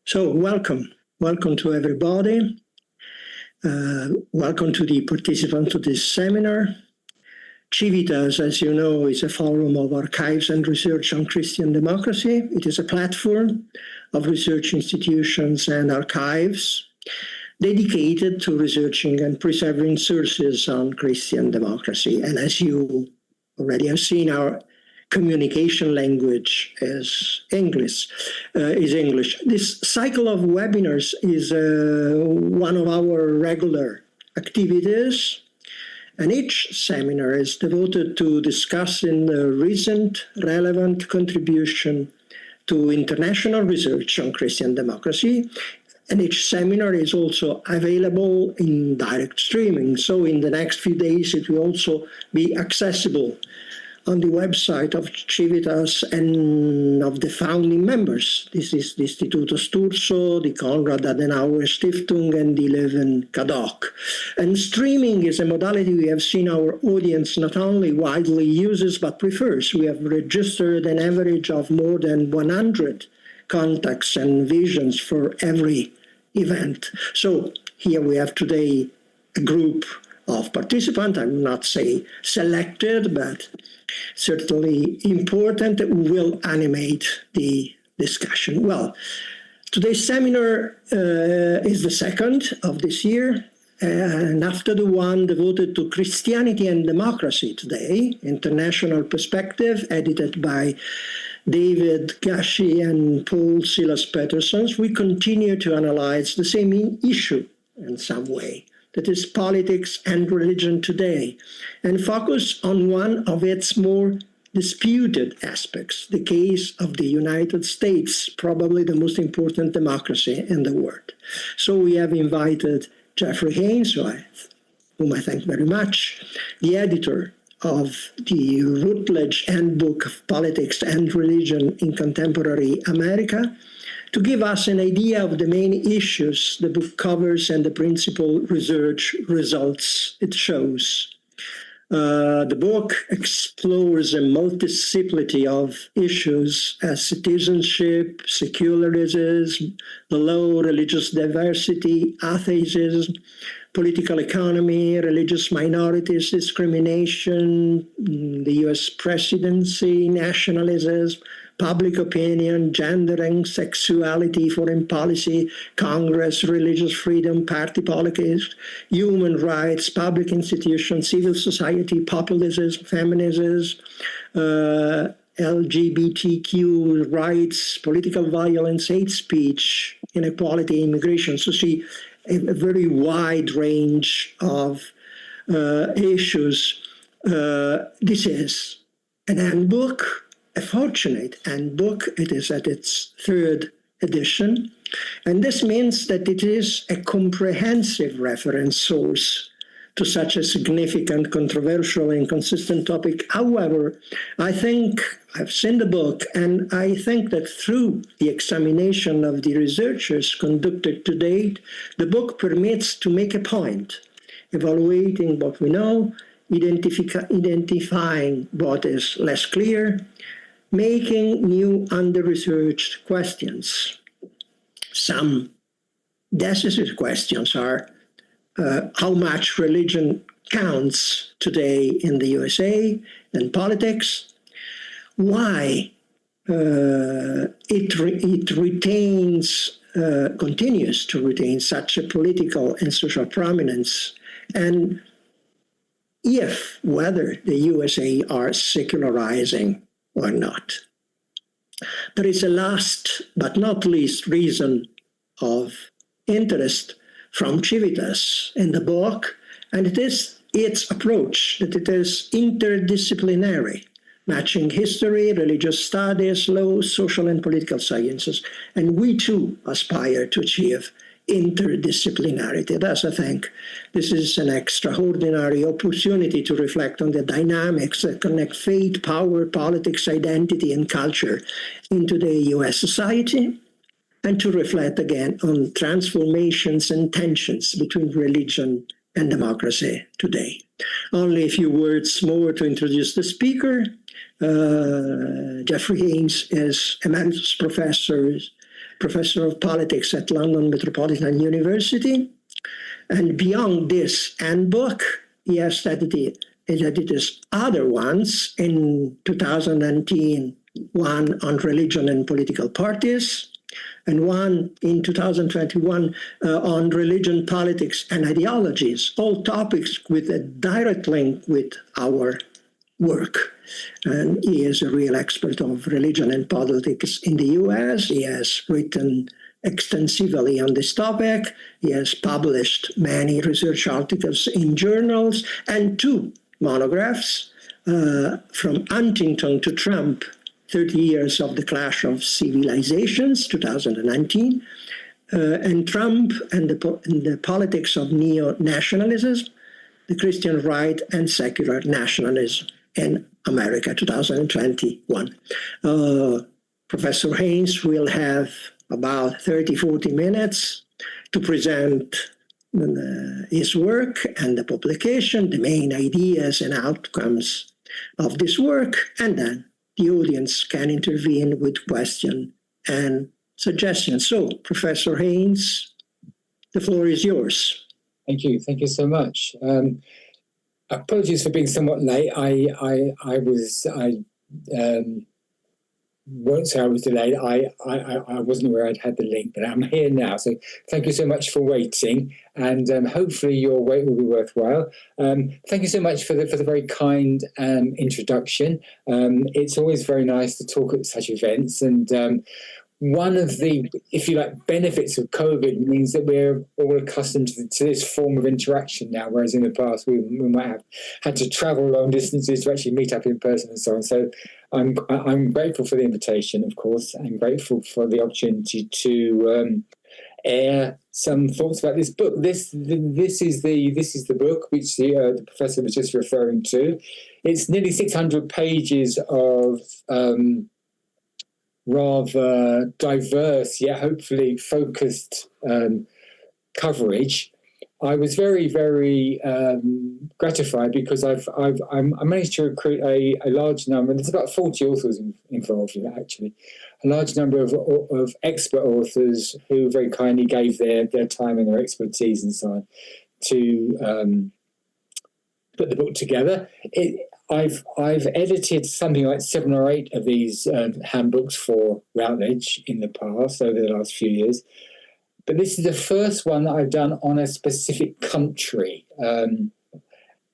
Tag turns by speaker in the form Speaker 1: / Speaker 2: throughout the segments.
Speaker 1: So welcome to everybody. Welcome to the participants to this seminar. Civitas, as you know, is a forum of archives and research on Christian democracy. It is a platform of research institutions and archives dedicated to researching and preserving sources on Christian democracy. And as you already have seen, our communication language is English. This cycle of webinars is one of our regular activities, and each seminar is devoted to discussing the recent relevant contribution to international research on Christian democracy. And each seminar is also available in direct streaming. So in the next few days, it will also be accessible on the website of Civitas and of the founding members. This is the Istituto Sturzo, the Konrad Adenauer Stiftung, and the Leuven Kadok. And streaming is a modality we have seen our audience not only widely uses, but prefers. We have registered an average of more than 100 contacts and visions for every event. So here we have today a group of participants, I will not say selected, but certainly important, that will animate the discussion. Well, today's seminar is the second of this year, and after the one devoted to Christianity and Democracy Today, International Perspective, edited by David Gashi and Paul Silas Petersons, we continue to analyze the same issue in some way, that is politics and religion today, and focus on one of its more disputed aspects, the case of the United States, probably the most important democracy in the world. So we have invited Jeffrey Haynes, whom I thank very much, the editor of the Routledge Handbook of Politics and Religion in Contemporary America, to give us an idea of the main issues the book covers and the principal research results it shows. The book explores a multiplicity of issues as citizenship, secularism, the law, religious diversity, atheism, political economy, religious minorities, discrimination, the US presidency, nationalism, public opinion, gendering, sexuality, foreign policy, Congress, religious freedom, party politics, human rights, public institutions, civil society, populism, feminism, LGBTQ rights, political violence, hate speech, inequality, immigration. So see a very wide range of issues. This is an handbook, a fortunate handbook. It is at its third edition, and this means that it is a comprehensive reference source to such a significant, controversial, and consistent topic. However, I think I've seen the book, and I think that through the examination of the researchers conducted to date, the book permits to make a point, evaluating what we know, identifying what is less clear, making new under-researched questions. Some decisive questions are how much religion counts today in the USA and politics, why it continues to retain such a political and social prominence, and whether the USA are secularizing or not. There is a last but not least reason of interest from Civitas in the book, and it is its approach, that it is interdisciplinary, matching history, religious studies, law, social and political sciences. And we too aspire to achieve interdisciplinarity. Thus, I think this is an extraordinary opportunity to reflect on the dynamics that connect faith, power, politics, identity, and culture in today's US society, and to reflect again on transformations and tensions between religion and democracy today. Only a few words more to introduce the speaker. Jeffrey Haynes is Emeritus Professor professor of politics at London Metropolitan University. And beyond this handbook, he has edited other ones. In 2010, one on religion and political parties, and one in 2021 on religion, politics, and ideologies, all topics with a direct link with our work. And he is a real expert of religion and politics in the US. He has written extensively on this topic. He has published many research articles in journals and 2 monographs, From Huntington to Trump, 30 Years of the Clash of Civilizations, 2019, and Trump and the Politics of Neo-Nationalism, the Christian Right and Secular Nationalism in America, 2021. Professor Haynes will have about 30, 40 minutes to present his work and the publication, the main ideas and outcomes of this work, and then the audience can intervene with questions and suggestions. So, Professor Haynes, the floor is yours.
Speaker 2: Thank you. Thank you so much. Apologies for being somewhat late. I won't say I was delayed. I wasn't aware I'd had the link, but I'm here now. So thank you so much for waiting, and hopefully your wait will be worthwhile. Thank you so much for the very kind introduction. It's always very nice to talk at such events, and one of the, if you like, benefits of COVID means that we're all accustomed to this form of interaction now, whereas in the past we might have had to travel long distances to actually meet up in person and so on. So I'm grateful for the invitation, of course. I'm grateful for the opportunity to air some thoughts about this book. This is the book which the professor was just referring to. It's nearly 600 pages of rather diverse yet hopefully focused coverage. I was very, very gratified because I managed to recruit a large number, and there's about 40 authors involved in it actually, a large number of expert authors who very kindly gave their time and their expertise and so on to put the book together. I've edited something like 7 or 8 of these handbooks for Routledge in the past, over the last few years. But this is the first one that I've done on a specific country.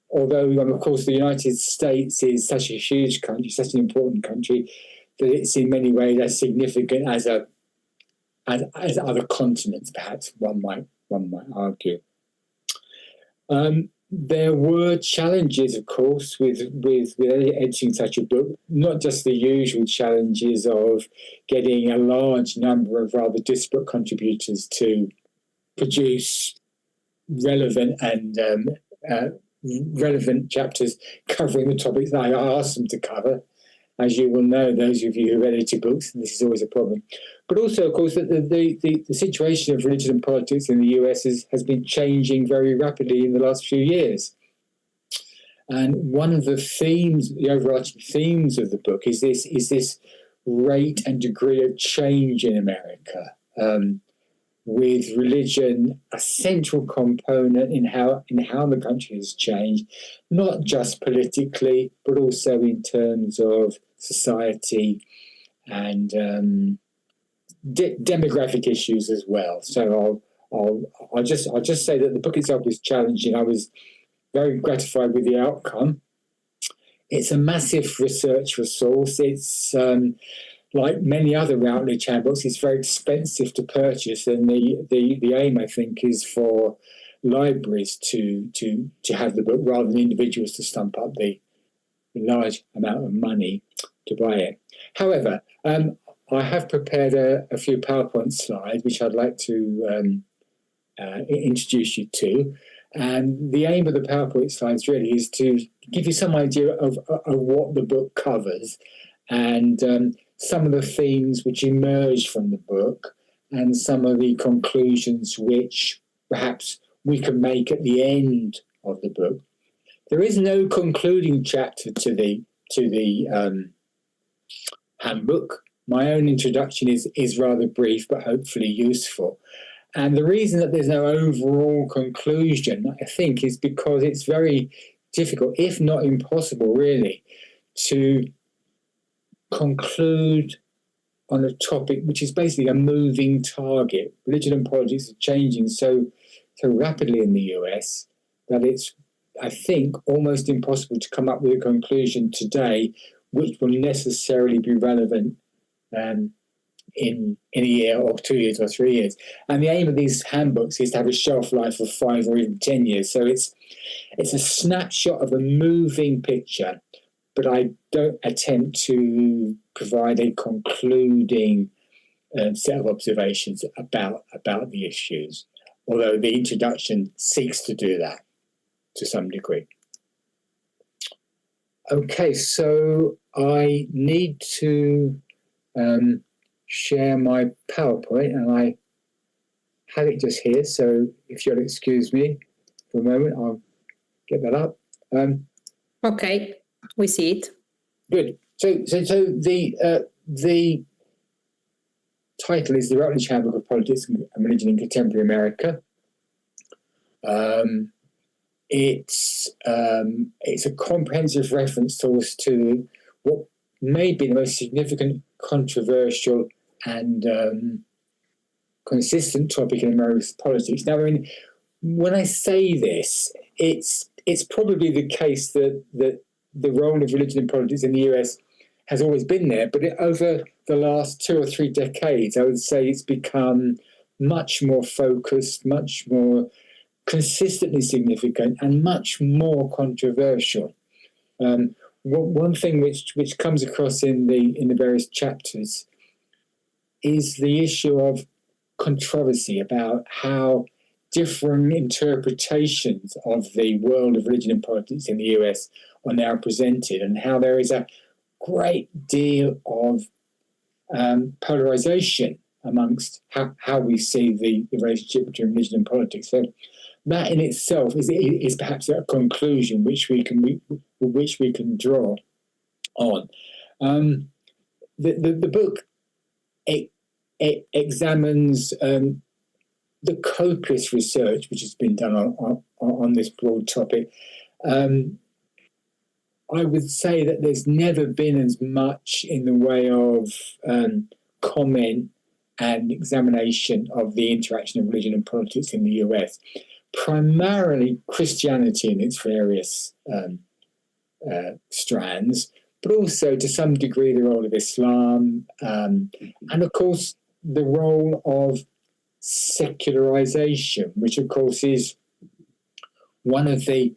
Speaker 2: Although, of course, the United States is such a huge country, such an important country, that it's in many ways as significant as other continents, perhaps one might argue. There were challenges, of course, with editing such a book, not just the usual challenges of getting a large number of rather disparate contributors to produce relevant and relevant chapters covering the topics that I asked them to cover. As you will know, those of you who've edited books, this is always a problem. But also, of course, that the situation of religion and politics in the US has been changing very rapidly in the last few years. And one of the themes, the overarching themes of the book is this rate and degree of change in America, with religion a central component in how the country has changed, not just politically, but also in terms of society and demographic issues as well. So I'll just say that the book itself was challenging. I was very gratified with the outcome. It's a massive research resource. It's like many other Routledge handbooks, it's very expensive to purchase, and the aim, I think, is for libraries to have the book rather than individuals to stump up the large amount of money to buy it. However, I have prepared a few PowerPoint slides which I'd like to introduce you to. And the aim of the PowerPoint slides really is to give you some idea of what the book covers and some of the themes which emerge from the book and some of the conclusions which perhaps we can make at the end of the book. There is no concluding chapter to the handbook. my own introduction is rather brief, but hopefully useful. And the reason that there's no overall conclusion, I think, is because it's very difficult, if not impossible, really, to conclude on a topic which is basically a moving target. Religion and politics are changing so rapidly in the US that it's, I think, almost impossible to come up with a conclusion today which will necessarily be relevant in a year or 2 years or 3 years. And the aim of these handbooks is to have a shelf life of 5 or even 10 years. So it's a snapshot of a moving picture, but I don't attempt to provide a concluding set of observations about the issues, although the introduction seeks to do that to some degree. Okay, so I need to share my PowerPoint, and I have it just here. So if you'll excuse me for a moment, I'll get that up.
Speaker 3: Okay, we see it.
Speaker 2: Good. So the title is The Routledge Handbook of Politics and Religion in Contemporary America. It's a comprehensive reference source to what may be the most significant, controversial, and consistent topic in American politics. Now, I mean, when I say this, it's probably the case that the role of religion in politics in the US has always been there, but over the last 2 or 3 decades, I would say it's become much more focused, much more consistently significant, and much more controversial. One thing which comes across in the various chapters is the issue of controversy about how differing interpretations of the world of religion and politics in the US are now presented, and how there is a great deal of polarization amongst how we see the relationship between religion and politics. So that in itself is perhaps a conclusion which we can draw on. The book it examines the copious research which has been done on this broad topic. I would say that there's never been as much in the way of comment and examination of the interaction of religion and politics in the US. Primarily Christianity in its various strands, but also to some degree the role of Islam, and of course the role of secularization, which of course is one of the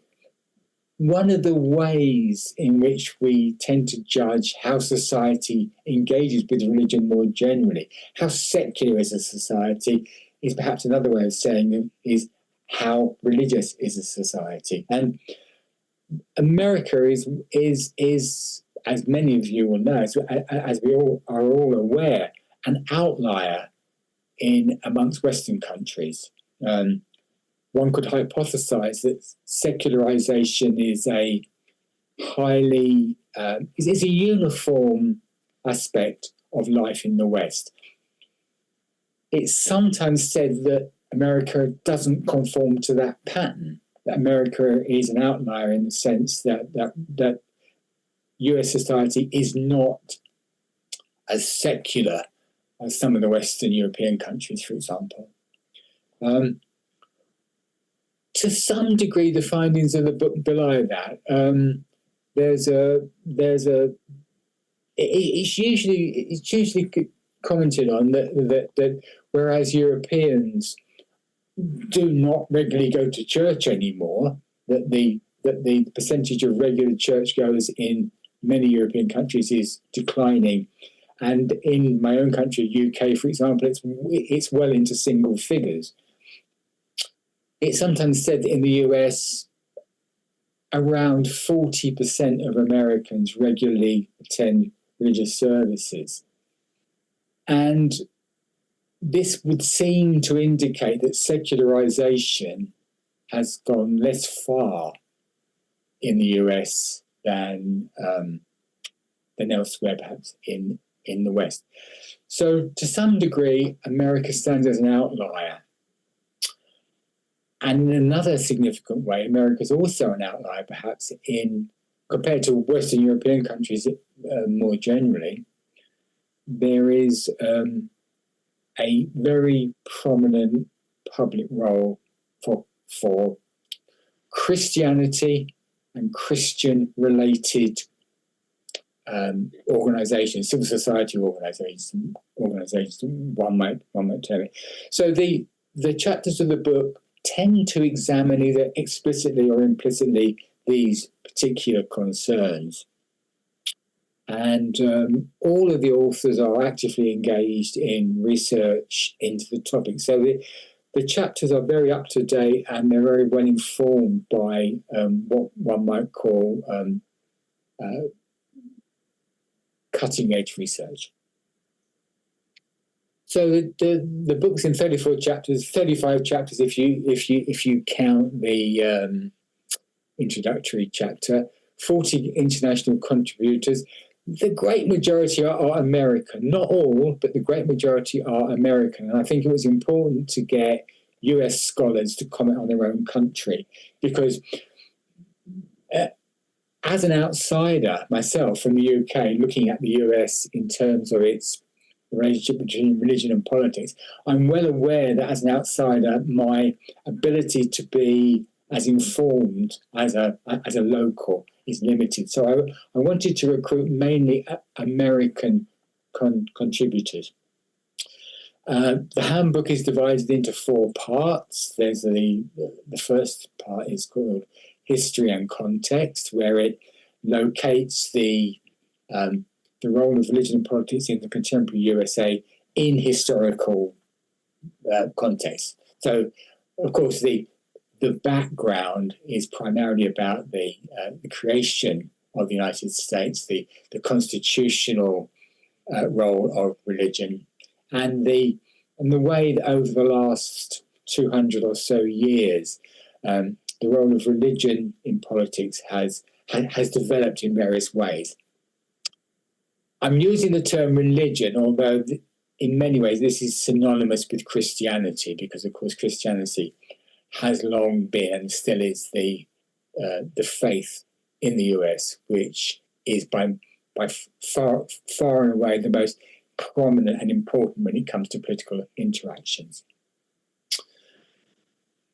Speaker 2: ways in which we tend to judge how society engages with religion more generally. How secular is a society is perhaps another way of saying it, is how religious is a society. And America is as many of you will know, as we all are all aware, an outlier amongst Western countries. One could hypothesize that secularization is a highly is a uniform aspect of life in the West. It's sometimes said that America doesn't conform to that pattern, that America is an outlier in the sense that US society is not as secular as some of the Western European countries, for example. To some degree, the findings of the book belie that. It's usually commented on that whereas Europeans do not regularly go to church anymore, that the percentage of regular churchgoers in many European countries is declining, and in my own country, UK, for example, it's well into single figures. It's sometimes said that in the US, around 40% of Americans regularly attend religious services. And this would seem to indicate that secularization has gone less far in the US than elsewhere, perhaps in in the West. So to some degree, America stands as an outlier. And in another significant way, America is also an outlier, perhaps, compared to Western European countries more generally. There is a very prominent public role for Christianity and Christian-related organisations, civil society organisations, one might term it. So the chapters of the book tend to examine either explicitly or implicitly these particular concerns. And all of the authors are actively engaged in research into the topic. So the chapters are very up to date and they're very well informed by what one might call cutting edge research. So the book's in 34 chapters, 35 chapters if you count the introductory chapter, 40 international contributors. The great majority are American, not all, but the great majority are American. And I think it was important to get US scholars to comment on their own country because as an outsider myself from the UK, looking at the US in terms of its relationship between religion and politics, I'm well aware that as an outsider, my ability to be as informed as a local is limited. So I wanted to recruit mainly American contributors. The handbook is divided into 4 parts. There's the first part is called History and Context, where it locates the role of religion and politics in the contemporary USA in historical context. So, of course, the background is primarily about the creation of the United States, the constitutional role of religion, and the way that over the last 200 or so years, the role of religion in politics has developed in various ways. I'm using the term religion, although in many ways this is synonymous with Christianity, because of course Christianity has long been and still is the faith in the US, which is by far and away the most prominent and important when it comes to political interactions.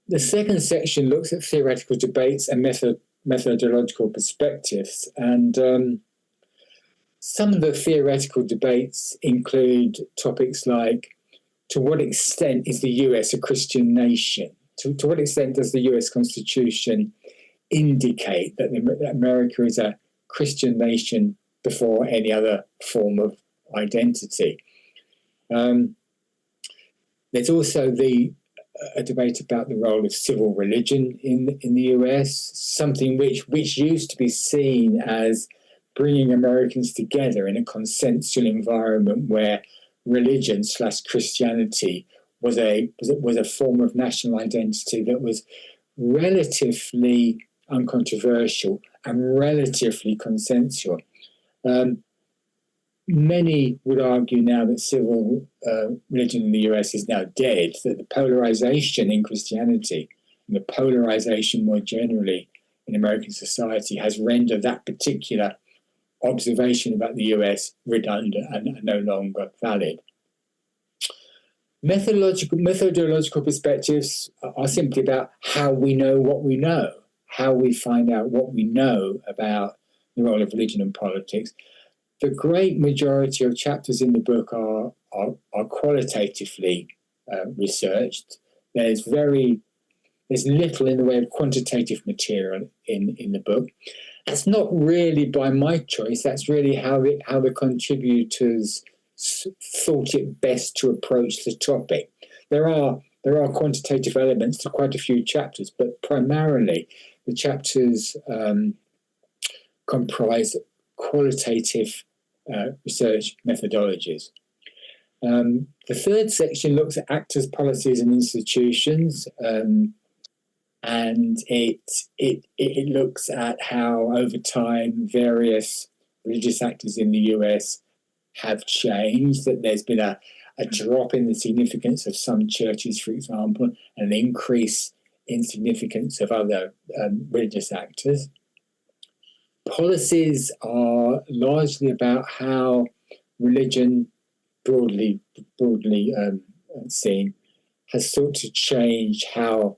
Speaker 2: The second section looks at theoretical debates and methodological perspectives, and some of the theoretical debates include topics like, to what extent is the US a Christian nation? To what extent does the US Constitution indicate that America is a Christian nation before any other form of identity? There's also a debate about the role of civil religion in the US, something which used to be seen as bringing Americans together in a consensual environment where religion / Christianity was a form of national identity that was relatively uncontroversial and relatively consensual. Many would argue now that civil religion in the US is now dead, that the polarization in Christianity and the polarization more generally in American society has rendered that particular observation about the US redundant and no longer valid. Methodological perspectives are simply about how we know what we know, how we find out what we know about the role of religion and politics. The great majority of chapters in the book are qualitatively researched. There's little in the way of quantitative material in the book. That's not really by my choice. That's really how the contributors thought it best to approach the topic. There are quantitative elements to quite a few chapters, but primarily the chapters comprise qualitative research methodologies. The third section looks at actors, policies, and institutions, and it looks at how over time various religious actors in the US have changed, that there's been a drop in the significance of some churches, for example, and an increase in significance of other religious actors. Policies are largely about how religion, broadly seen, has sought to change how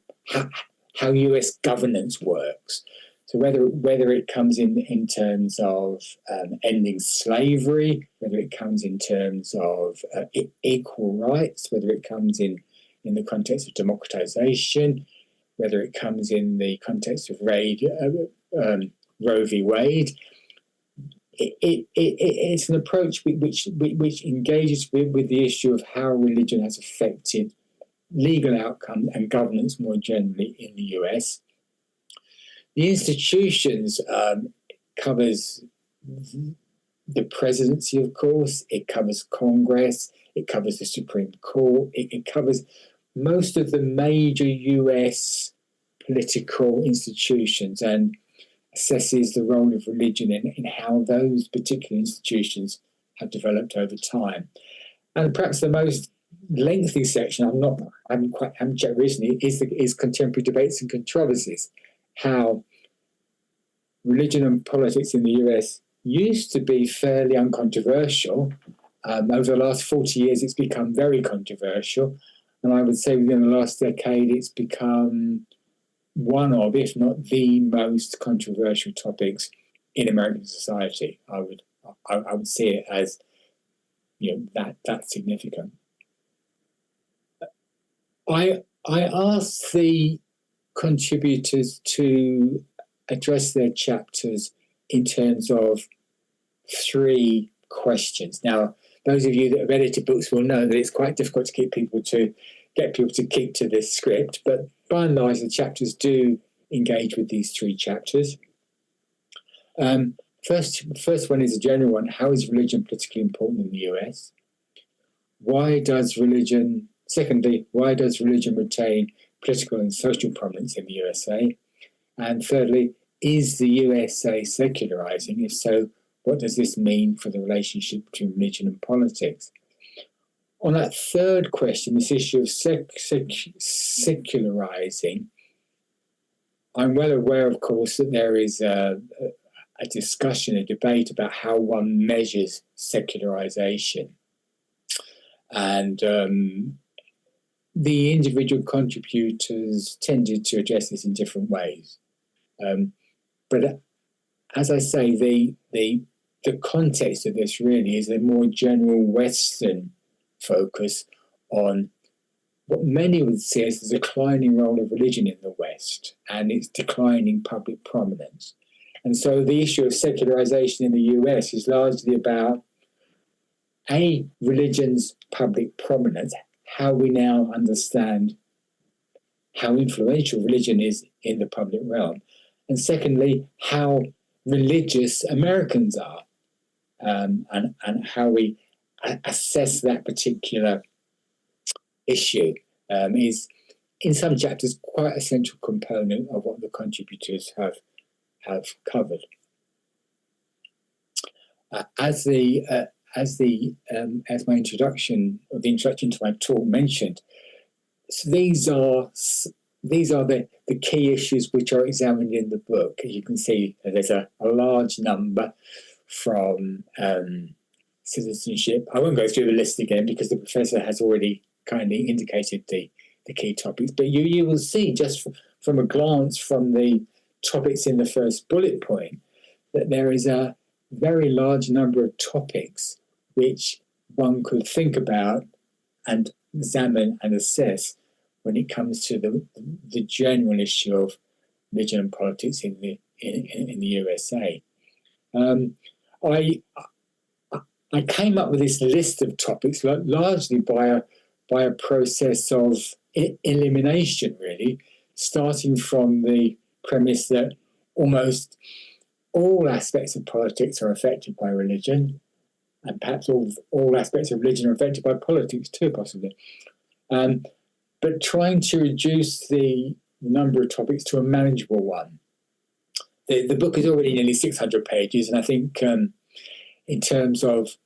Speaker 2: US governance works. So whether it comes in terms of ending slavery, whether it comes in terms of equal rights, whether it comes in the context of democratization, whether it comes in the context of Roe v. Wade, it's an approach which engages with the issue of how religion has affected legal outcome and governance more generally in the US. The institutions covers the presidency, of course. It covers Congress. It covers the Supreme Court. It covers most of the major US political institutions and assesses the role of religion in how those particular institutions have developed over time. And perhaps the most lengthy section I haven't checked recently is contemporary debates and controversies. How religion and politics in the US used to be fairly uncontroversial. Over the last 40 years, it's become very controversial. And I would say within the last decade, it's become one of, if not the most controversial topics in American society. I would see it as, that significant. I asked the contributors to address their chapters in terms of 3 questions. Now, those of you that have edited books will know that it's quite difficult to get people to keep to this script, but by and large, the chapters do engage with these 3 chapters. First one is a general one. How is religion politically important in the US? Secondly, why does religion retain political and social prominence in the USA? And thirdly, is the USA secularizing? If so, what does this mean for the relationship between religion and politics? On that third question, this issue of secularizing, I'm well aware, of course, that there is a discussion, a debate about how one measures secularization. And the individual contributors tended to address this in different ways. But as I say, the context of this really is a more general Western focus on what many would see as the declining role of religion in the West and its declining public prominence. And so the issue of secularization in the US is largely about religion's public prominence, how we now understand how influential religion is in the public realm, and secondly, how religious Americans are, and how we assess that particular issue is, in some chapters, quite a central component of what the contributors have covered. As my introduction, or the introduction to my talk mentioned, so these are the key issues which are examined in the book. As you can see, there's a large number from citizenship. I won't go through the list again because the professor has already kindly indicated the key topics, but you will see just from a glance from the topics in the first bullet point that there is a very large number of topics which one could think about and examine and assess when it comes to the general issue of religion and politics in the USA. I came up with this list of topics largely by a process of elimination, really, starting from the premise that almost all aspects of politics are affected by religion, and perhaps all aspects of religion are affected by politics too, possibly. But trying to reduce the number of topics to a manageable one. The book is already nearly 600 pages, and I think in terms of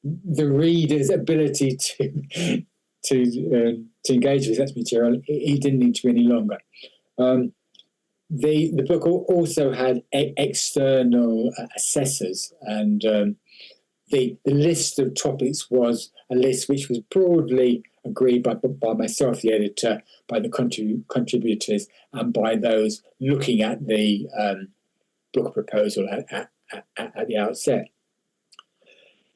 Speaker 2: the reader's ability to engage with such material, it didn't need to be any longer. The book also had external assessors, and the list of topics was a list which was broadly agreed by myself, the editor, by the contributors, and by those looking at the book proposal at the outset.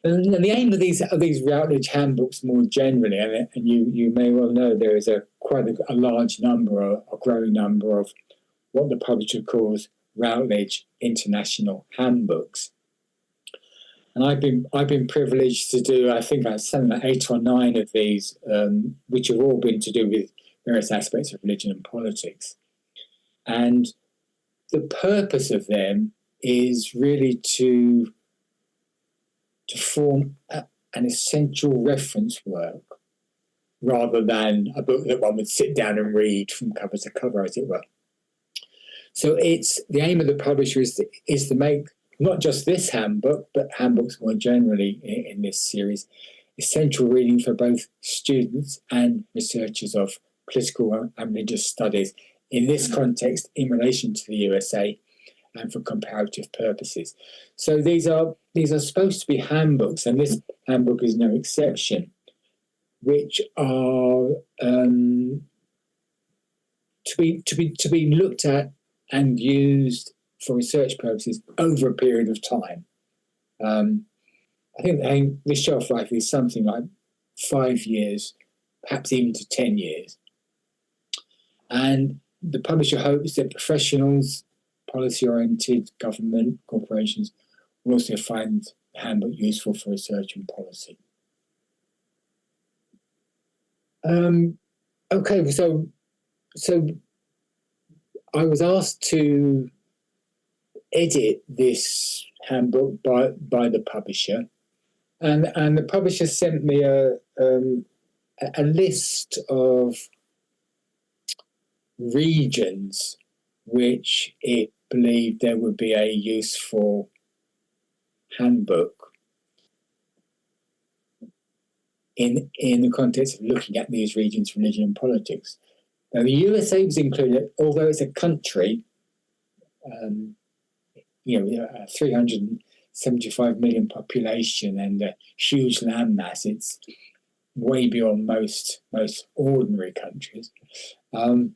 Speaker 2: And the aim of these Routledge handbooks more generally, and you may well know there is quite a large number, a growing number of what the publisher calls Routledge International Handbooks. And I've been privileged to do, I think, something like 8 or 9 of these, which have all been to do with various aspects of religion and politics. And the purpose of them is really to form an essential reference work, rather than a book that one would sit down and read from cover to cover, as it were. So it's the aim of the publisher is to make not just this handbook, but handbooks more generally in this series, essential reading for both students and researchers of political and religious studies in this context in relation to the USA and for comparative purposes. So these are supposed to be handbooks, and this handbook is no exception, which are to be looked at and used for research purposes over a period of time. I think the shelf life is something like 5 years, perhaps even to 10 years. And the publisher hopes that professionals, policy-oriented government corporations will also find the handbook useful for research and policy. Okay, so I was asked to edit this handbook by the publisher, and the publisher sent me a list of regions which it believed there would be a useful handbook in the context of looking at these regions, religion and politics. Now, the USA was included, although it's a country, 375 million population and a huge landmass. It's way beyond most ordinary countries. And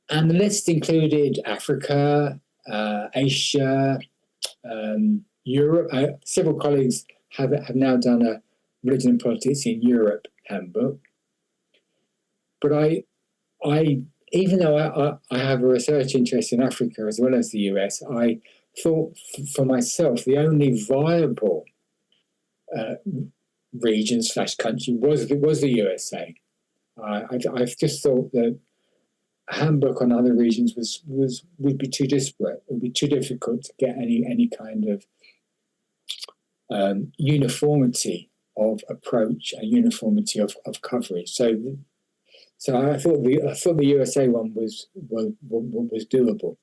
Speaker 2: the list included Africa, Asia, Europe. Several colleagues have now done a religion and politics in Europe handbook. But I even though I have a research interest in Africa as well as the US, I thought for myself the only viable region / country was the USA. I've just thought that a handbook on other regions would be too disparate. It would be too difficult to get any kind of uniformity of approach and uniformity of coverage. So I thought the USA one was doable.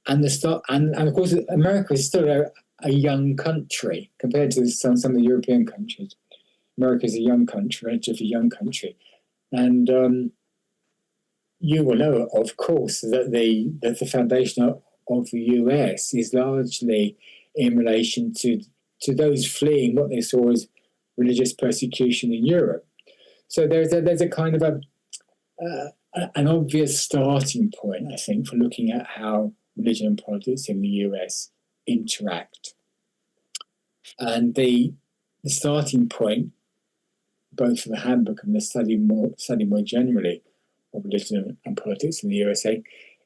Speaker 2: And of course America is still a young country compared to some of the European countries. America is a young country, relatively young country, and you will know, of course, that the foundation of the US is largely in relation to those fleeing what they saw as religious persecution in Europe. So there's a kind of an obvious starting point, I think, for looking at how religion and politics in the US interact. And the starting point, both for the handbook and the study more generally of religion and politics in the USA,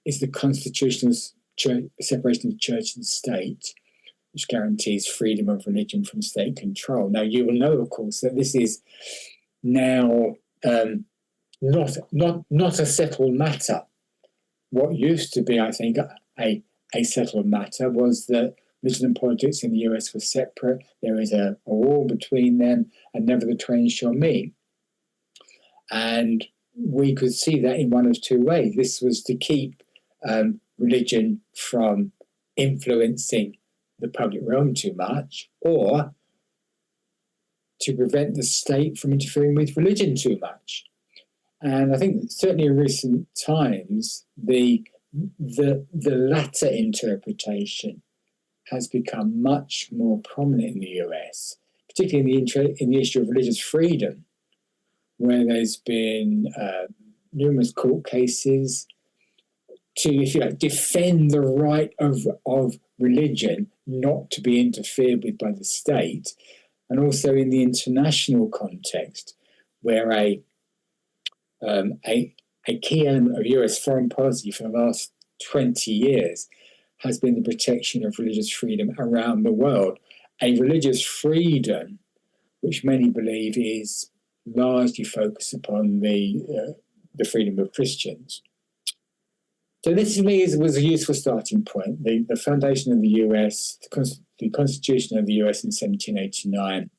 Speaker 2: is the constitutional separation of church and state, which guarantees freedom of religion from state control. Now, you will know, of course, that this is now not a settled matter. What used to be, I think, a settled matter was that religion and politics in the US were separate. There is a wall between them, and never the twain shall meet. And we could see that in one of two ways. This was to keep religion from influencing the public realm too much, or to prevent the state from interfering with religion too much. And I think certainly in recent times, the latter interpretation has become much more prominent in the US, particularly in the issue of religious freedom, where there's been numerous court cases to, if you like, defend the right of religion not to be interfered with by the state, and also in the international context, where a key element of US foreign policy for the last 20 years has been the protection of religious freedom around the world. A religious freedom which many believe is largely focused upon the freedom of Christians. So this to me was a useful starting point. The foundation of the US, the Constitution of the US in 1789,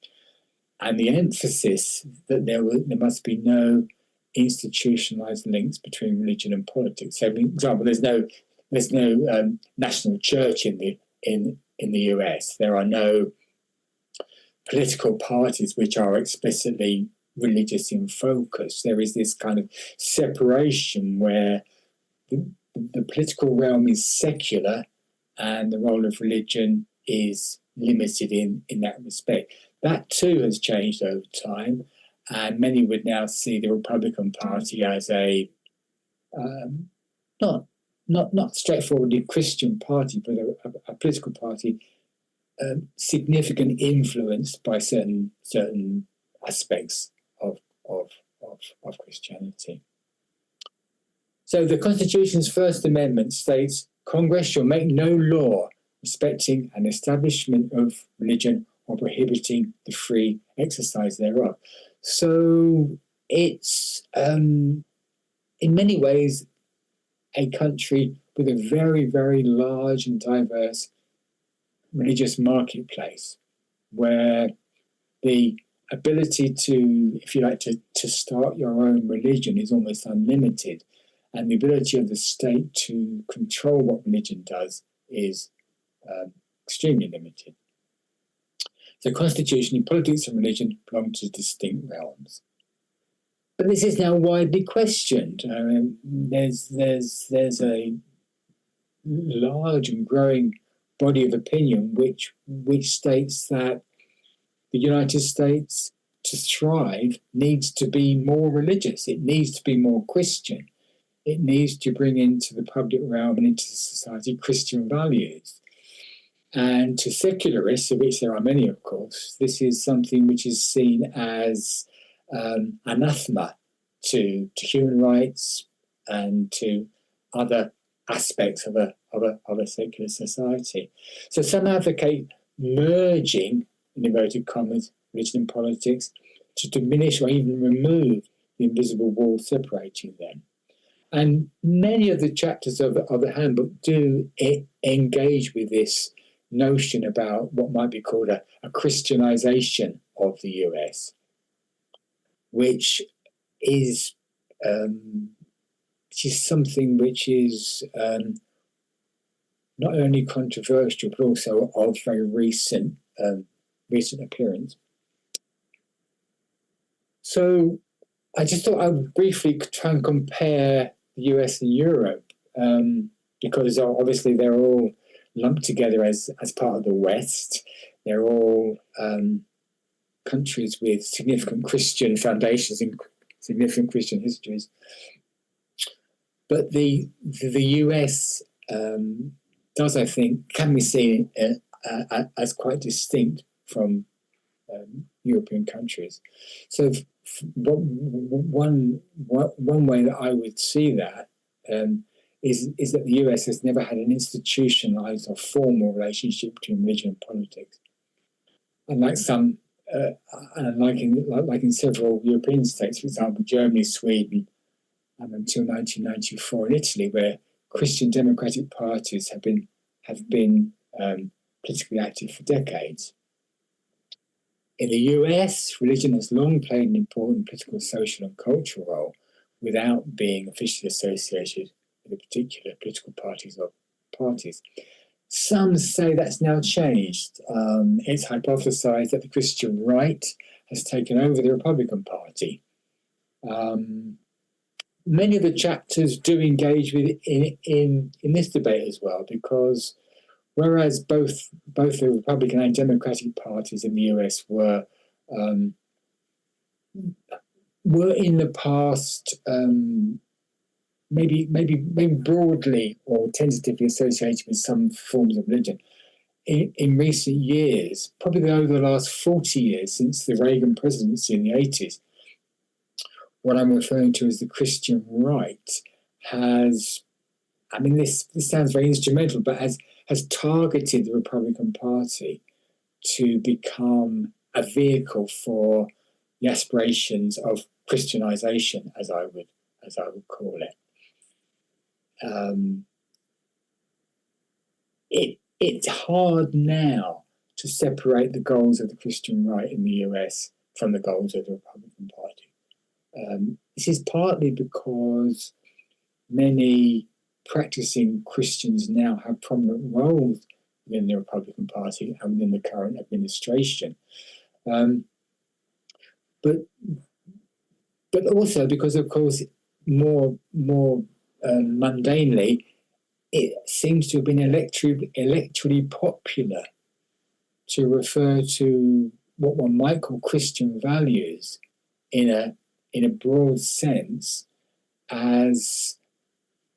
Speaker 2: and the emphasis that there must be no institutionalized links between religion and politics. So, for example, there's no national church in the US. There are no political parties which are explicitly religious in focus. There is this kind of separation where the political realm is secular and the role of religion is limited in that respect. That too has changed over time, and many would now see the Republican Party as a not straightforwardly Christian party, but a political party significantly influenced by certain aspects of Christianity. So the Constitution's First Amendment states, Congress shall make no law respecting an establishment of religion or prohibiting the free exercise thereof. So it's, in many ways, a country with a very, very large and diverse religious marketplace, where the ability to, if you like, to start your own religion is almost unlimited, and the ability of the state to control what religion does is extremely limited. So constitutionally, politics and religion belong to distinct realms. But this is now widely questioned. There's a large and growing body of opinion which states that the United States, to thrive, needs to be more religious. It needs to be more Christian. It needs to bring into the public realm and into society Christian values. And to secularists, of which there are many, of course, this is something which is seen as anathema to human rights and to other aspects of a secular society. So some advocate merging, in inverted commas, religion and politics to diminish or even remove the invisible wall separating them. And many of the chapters of the handbook do engage with this notion about what might be called a Christianization of the US, which is something which is not only controversial but also of very recent appearance. So I just thought I would briefly try and compare the US and Europe, because obviously they're all lumped together as part of the West. They're all countries with significant Christian foundations and significant Christian histories. But the US does, I think, can be seen as quite distinct from European countries. So one way that I would see that is that the US has never had an institutionalized or formal relationship between religion and politics. Unlike some, like in several European states, for example, Germany, Sweden, and until 1994 in Italy, where Christian democratic parties have been politically active for decades. In the US, religion has long played an important political, social, and cultural role without being officially associated with a particular political parties or parties. Some say that's now changed. It's hypothesized that the Christian right has taken over the Republican Party. Many of the chapters do engage with in this debate as well, because whereas both the Republican and Democratic parties in the US were in the past maybe broadly or tentatively associated with some forms of religion, in recent years, probably over the last 40 years since the Reagan presidency in the 80s, what I'm referring to as the Christian right has, I mean, this sounds very instrumental, but has targeted the Republican Party to become a vehicle for the aspirations of Christianization, as I would call it. It's hard now to separate the goals of the Christian right in the US from the goals of the Republican Party. This is partly because many practicing Christians now have prominent roles within the Republican Party and within the current administration. But also because, of course, more mundanely, it seems to have been electorally popular to refer to what one might call Christian values in a broad sense as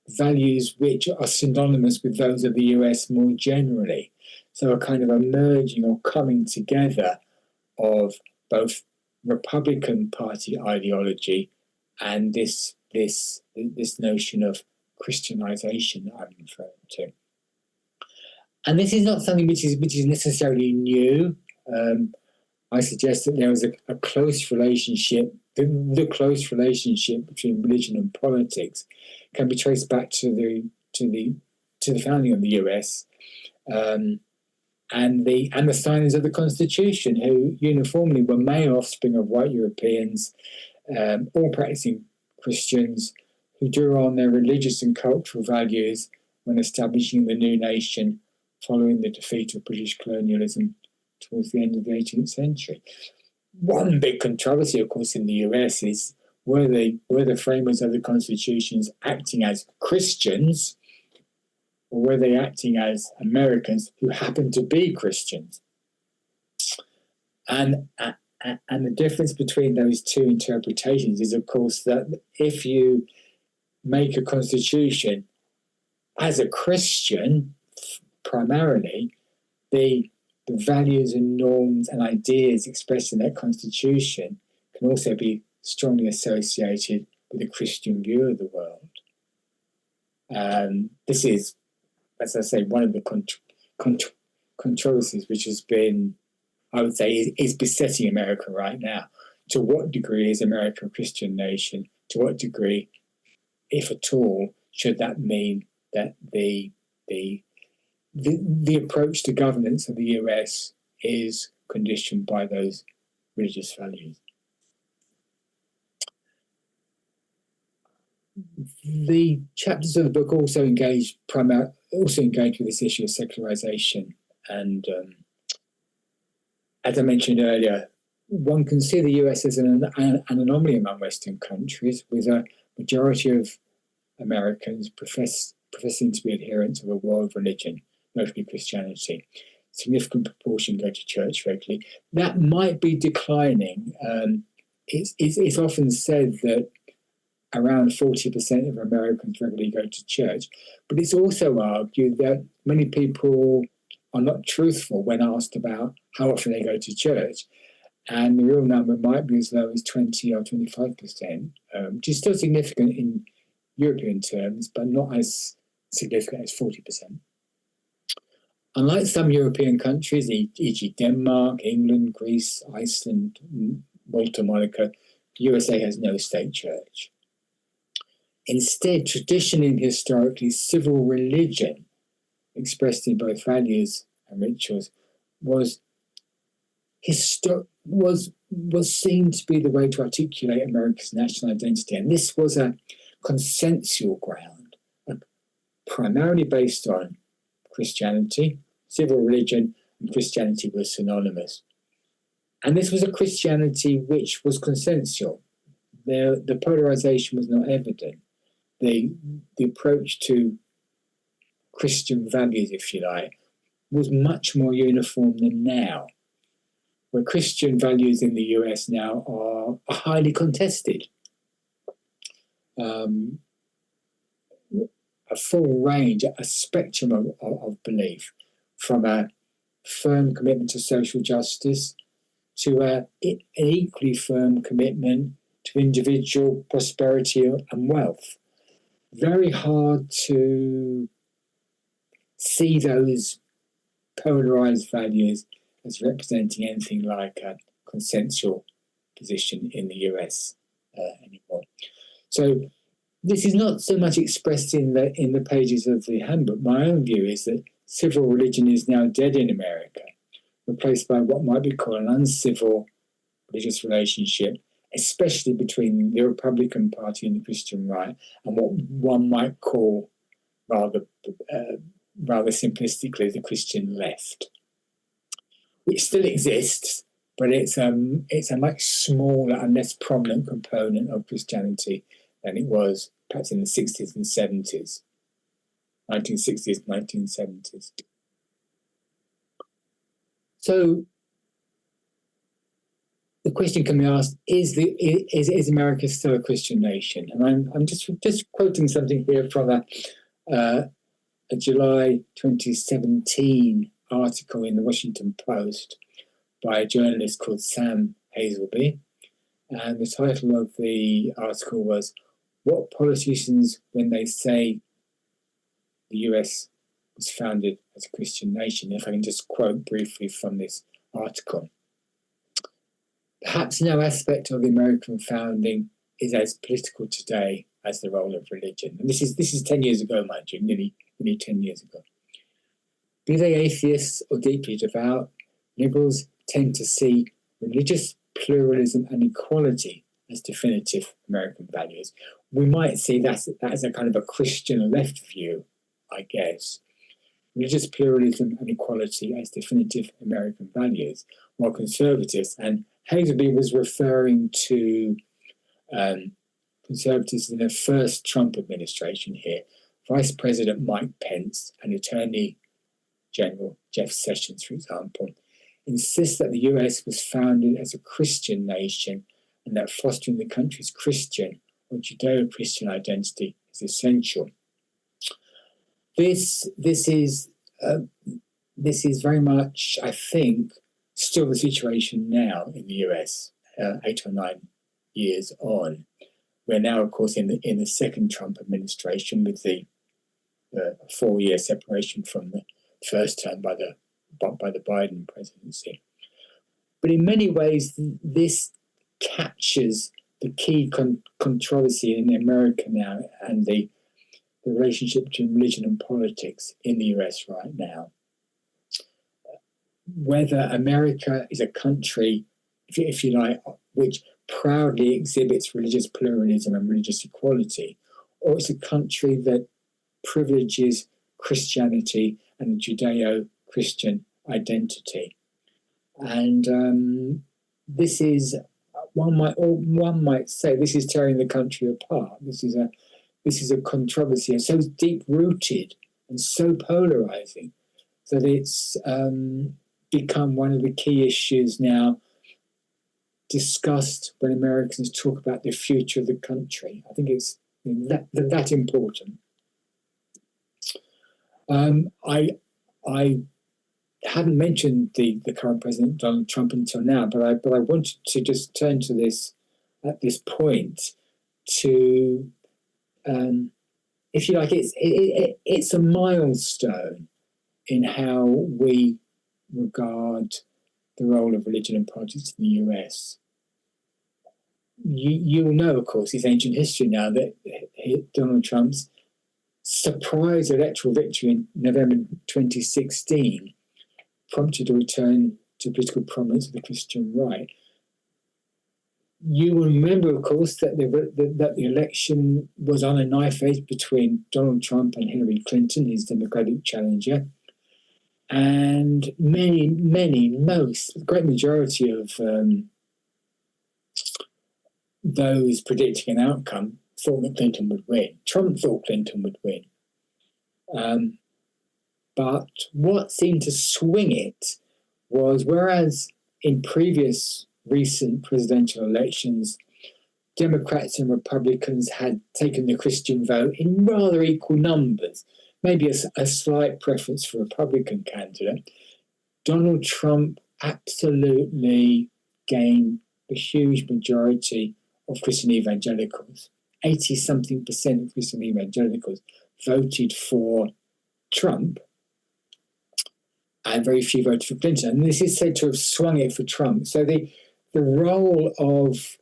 Speaker 2: values which are synonymous with those of the US more generally. So a kind of a merging or coming together of both Republican Party ideology and this notion of Christianization that I'm referring to. And this is not something which is necessarily new. I suggest that there was a close relationship. The close relationship between religion and politics can be traced back to the founding of the US and the signers of the Constitution, who uniformly were male offspring of white Europeans, all practicing Christians, who drew on their religious and cultural values when establishing the new nation following the defeat of British colonialism towards the end of the 18th century. One big controversy, of course, in the US is were the framers of the constitutions acting as Christians, or were they acting as Americans who happened to be Christians? And the difference between those two interpretations is, of course, that if you make a constitution as a Christian, primarily, the values and norms and ideas expressed in that constitution can also be strongly associated with a Christian view of the world. This is, as I say, one of the controversies which has been, I would say, is besetting America right now. To what degree is America a Christian nation? To what degree, if at all, should that mean that the approach to governance of the US is conditioned by those religious values? The chapters of the book also engage with this issue of secularization, and as I mentioned earlier, one can see the US as an anomaly among Western countries, with a majority of Americans professing to be adherents of a world religion, mostly Christianity. Significant proportion go to church regularly. That might be declining. It's often said that around 40% of Americans regularly go to church, but it's also argued that many people are not truthful when asked about how often they go to church, and the real number might be as low as 20 or 25%, which is still significant in European terms, but not as significant as 40%. Unlike some European countries, e.g. Denmark, England, Greece, Iceland, Malta, Monaco, the USA has no state church. Instead, traditionally and historically, civil religion, expressed in both values and rituals, was seen to be the way to articulate America's national identity. And this was a consensual ground, primarily based on Christianity. Civil religion and Christianity were synonymous. And this was a Christianity which was consensual. The polarization was not evident. The approach to Christian values, if you like, was much more uniform than now, where Christian values in the US now are highly contested. A full range, a spectrum of belief, from a firm commitment to social justice to an equally firm commitment to individual prosperity and wealth. Very hard to see those polarized values as representing anything like a consensual position in the US anymore. So this is not so much expressed in the pages of the handbook. My own view is that civil religion is now dead in America, replaced by what might be called an uncivil religious relationship, especially between the Republican Party and the Christian right, and what one might call rather simplistically the Christian left, which still exists, but it's a much smaller and less prominent component of Christianity than it was perhaps in the 60s and 70s, 1960s, 1970s. So the question can be asked: Is America still a Christian nation? And I'm just quoting something here from a July 2017 article in the Washington Post by a journalist called Sam Hazelby, and the title of the article was "What Politicians When They Say the US was Founded as a Christian Nation." If I can just quote briefly from this article. Perhaps no aspect of the American founding is as political today as the role of religion. And this is 10 years ago, mind you, nearly 10 years ago. Be they atheists or deeply devout, liberals tend to see religious pluralism and equality as definitive American values. We might see that as a kind of a Christian left view, I guess. Religious pluralism and equality as definitive American values, while conservatives, and Hazelby was referring to conservatives in the first Trump administration here, Vice President Mike Pence and Attorney General Jeff Sessions, for example, insist that the US was founded as a Christian nation and that fostering the country's Christian or Judeo-Christian identity is essential. This is very much, I think, still the situation now in the US, 8 or 9 years on. We're now, of course, in the second Trump administration with the 4-year separation from the first term by the Biden presidency. But in many ways, this captures the key controversy in America now and the relationship between religion and politics in the US right now. Whether America is a country, if you like, which proudly exhibits religious pluralism and religious equality, or it's a country that privileges Christianity and Judeo-Christian identity. And this is, one might say, this is tearing the country apart. This is a controversy, and so deep-rooted and so polarizing that it's become one of the key issues now discussed when Americans talk about the future of the country. I think it's that important. I haven't mentioned the current president, Donald Trump, until now, but I wanted to just turn to this at this point to, if you like, it's a milestone in how we regard the role of religion and politics in the US. You'll know, of course, it's ancient history now that Donald Trump's surprise electoral victory in November 2016 prompted a return to political prominence of the Christian right. You will remember, of course, that the election was on a knife edge between Donald Trump and Hillary Clinton, his Democratic challenger, And the great majority of those predicting an outcome thought that Clinton would win. Trump thought Clinton would win. But what seemed to swing it was, whereas in previous recent presidential elections, Democrats and Republicans had taken the Christian vote in rather equal numbers, maybe a slight preference for a Republican candidate, Donald Trump absolutely gained a huge majority of Christian evangelicals. 80-something% of Christian evangelicals voted for Trump, and very few voted for Clinton. And this is said to have swung it for Trump. So the role of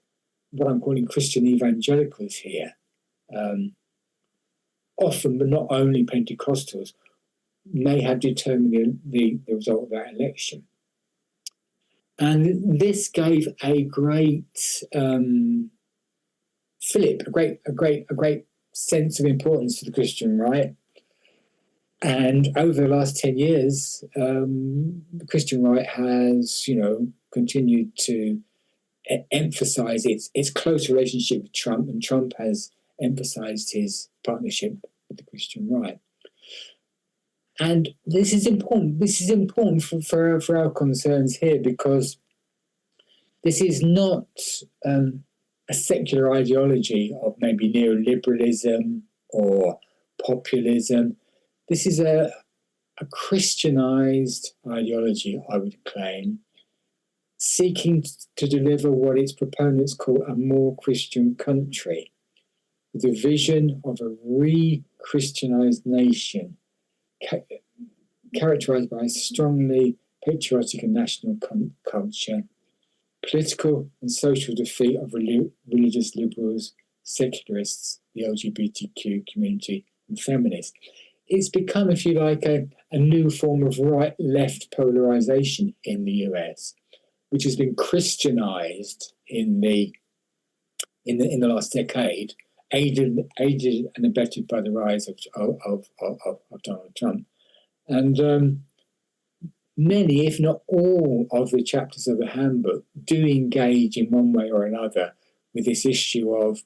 Speaker 2: what I'm calling Christian evangelicals here, often but not only Pentecostals, may have determined the result of that election. And this gave a great fillip, a great sense of importance to the Christian right. And over the last 10 years, the Christian right has, continued to emphasize its close relationship with Trump, and Trump has emphasized his partnership with the Christian right. And this is important. This is important for our concerns here, because this is not a secular ideology of maybe neoliberalism or populism. This is a Christianized ideology, I would claim, seeking to deliver what its proponents call a more Christian country, with a vision of a re-Christianized nation characterized by a strongly patriotic and national culture, political and social defeat of religious liberals, secularists, the LGBTQ community, and feminists. It's become, if you like, a new form of right-left polarization in the US, which has been Christianized in the last decade, aided and abetted by the rise of Donald Trump. And many, if not all, of the chapters of the Handbook do engage in one way or another with this issue of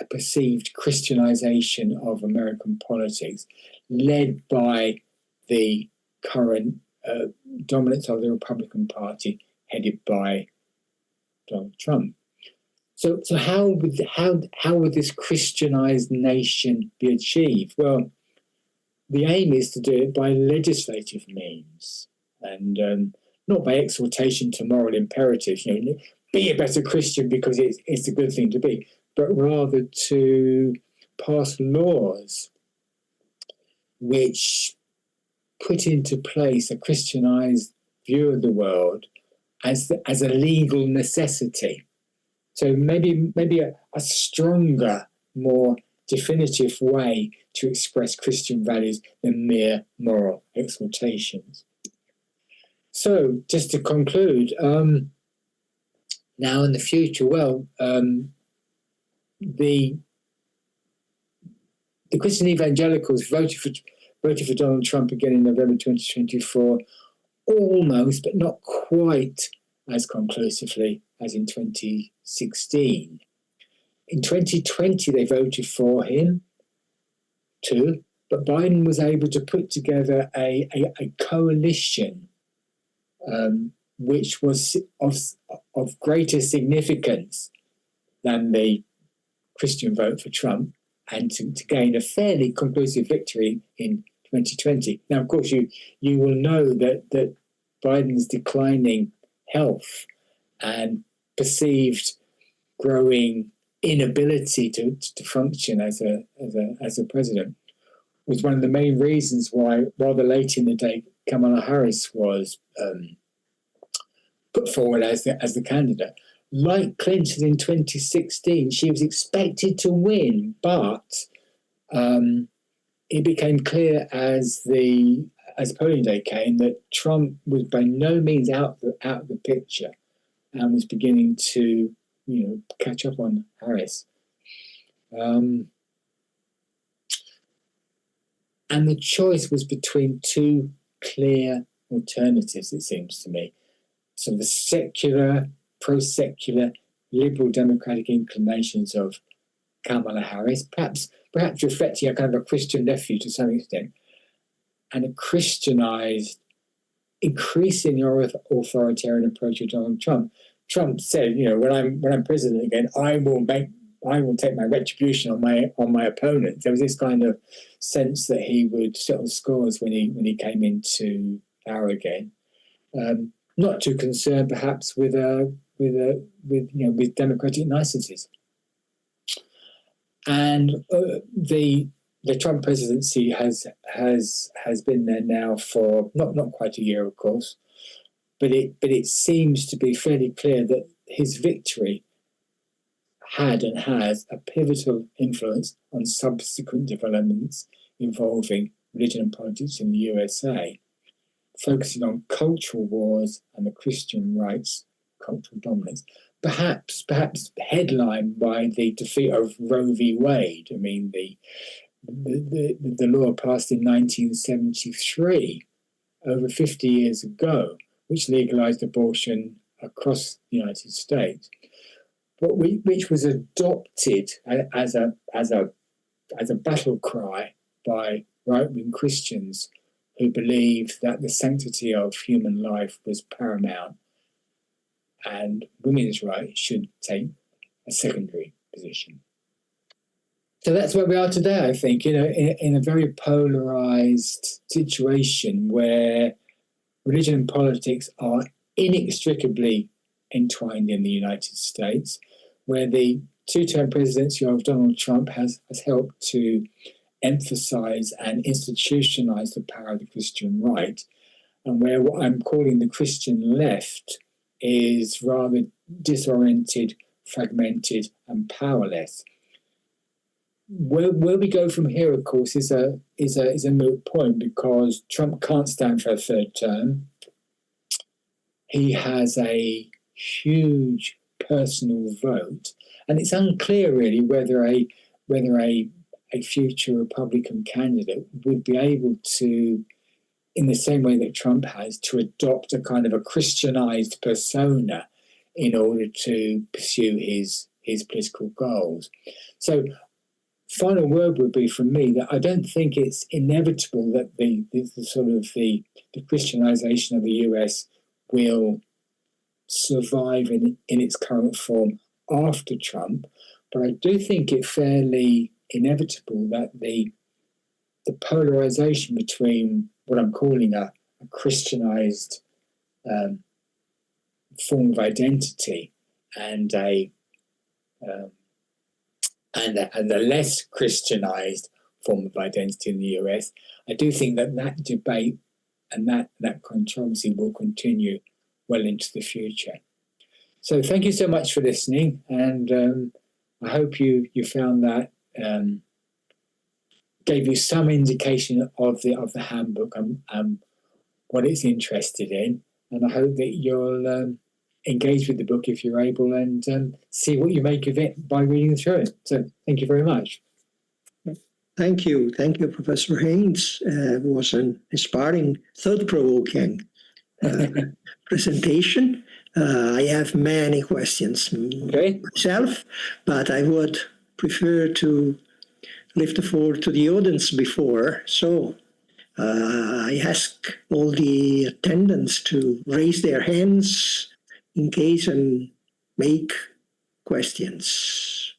Speaker 2: a perceived Christianization of American politics, led by the current dominance of the Republican Party, headed by Donald Trump. So how would this Christianized nation be achieved? Well, the aim is to do it by legislative means, and not by exhortation to moral imperatives. Be a better Christian because it's a good thing to be, but rather to pass laws which put into place a Christianized view of the world as a legal necessity. So maybe a stronger, more definitive way to express Christian values than mere moral exhortations. So, just to conclude, now in the future, well, the Christian evangelicals voted for Donald Trump again in November 2024, almost, but not quite as conclusively as in 2016. In 2020, they voted for him too, but Biden was able to put together a coalition which was of greater significance than the Christian vote for Trump, and to gain a fairly conclusive victory in 2020. Now, of course, you will know that Biden's declining health and perceived growing inability to function as a president was one of the main reasons why, rather late in the day, Kamala Harris was put forward as the candidate. Like Clinton in 2016, she was expected to win, but it became clear as polling day came that Trump was by no means out of the picture and was beginning to catch up on Harris. And the choice was between two clear alternatives, it seems to me. So the secular, pro-secular, liberal democratic inclinations of Kamala Harris, perhaps reflecting a kind of a Christian nephew to some extent, and a Christianized, increasingly authoritarian approach of Donald Trump. Trump said, when I'm president again, I will take my retribution on my opponent. There was this kind of sense that he would settle scores when he came into power again. Not too concerned, perhaps, with democratic niceties. And the Trump presidency has been there now for not quite a year, of course, but it seems to be fairly clear that his victory had and has a pivotal influence on subsequent developments involving religion and politics in the USA, focusing on cultural wars and the Christian right's cultural dominance. Perhaps headlined by the defeat of Roe v. Wade. I mean, the law passed in 1973, over 50 years ago, which legalized abortion across the United States, but which was adopted as a battle cry by right-wing Christians who believed that the sanctity of human life was paramount and women's rights should take a secondary position. So that's where we are today, I think, in a very polarized situation where religion and politics are inextricably entwined in the United States, where the two-term presidency of Donald Trump has helped to emphasize and institutionalize the power of the Christian right, and where what I'm calling the Christian left is rather disoriented, fragmented, and powerless. Where we go from here, of course, is a moot point, because Trump can't stand for a third term. He has a huge personal vote, and it's unclear really whether a future Republican candidate would be able to, in the same way that Trump has, to adopt a kind of a Christianized persona in order to pursue his political goals. So, final word would be from me that I don't think it's inevitable that the Christianization of the US will survive in its current form after Trump, but I do think it fairly inevitable that the polarization between what I'm calling a Christianized form of identity and a less Christianized form of identity in the US, I do think that debate and that controversy will continue well into the future. So thank you so much for listening, and I hope you found that gave you some indication of the handbook and what it's interested in, and I hope that you'll engage with the book if you're able, and see what you make of it by reading through it. So thank you very much.
Speaker 1: Thank you, Professor Haynes. It was an inspiring, thought-provoking presentation. I have many questions myself, but I would prefer to leave the floor to the audience before. So I ask all the attendants to raise their hands in case and make questions.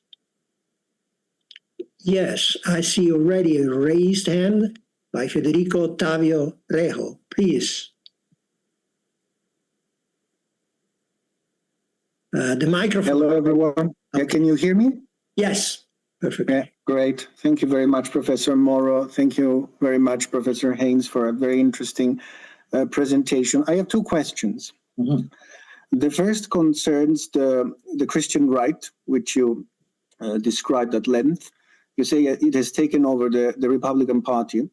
Speaker 1: Yes, I see already a raised hand by Federico Ottavio Rejo. Please. The microphone.
Speaker 4: Hello, everyone. Can you hear me?
Speaker 1: Yes, perfect.
Speaker 4: Yeah, great. Thank you very much, Professor Moro. Thank you very much, Professor Haynes, for a very interesting presentation. I have two questions.
Speaker 2: Mm-hmm.
Speaker 4: The first concerns the Christian right, which you described at length. You say it has taken over the Republican Party.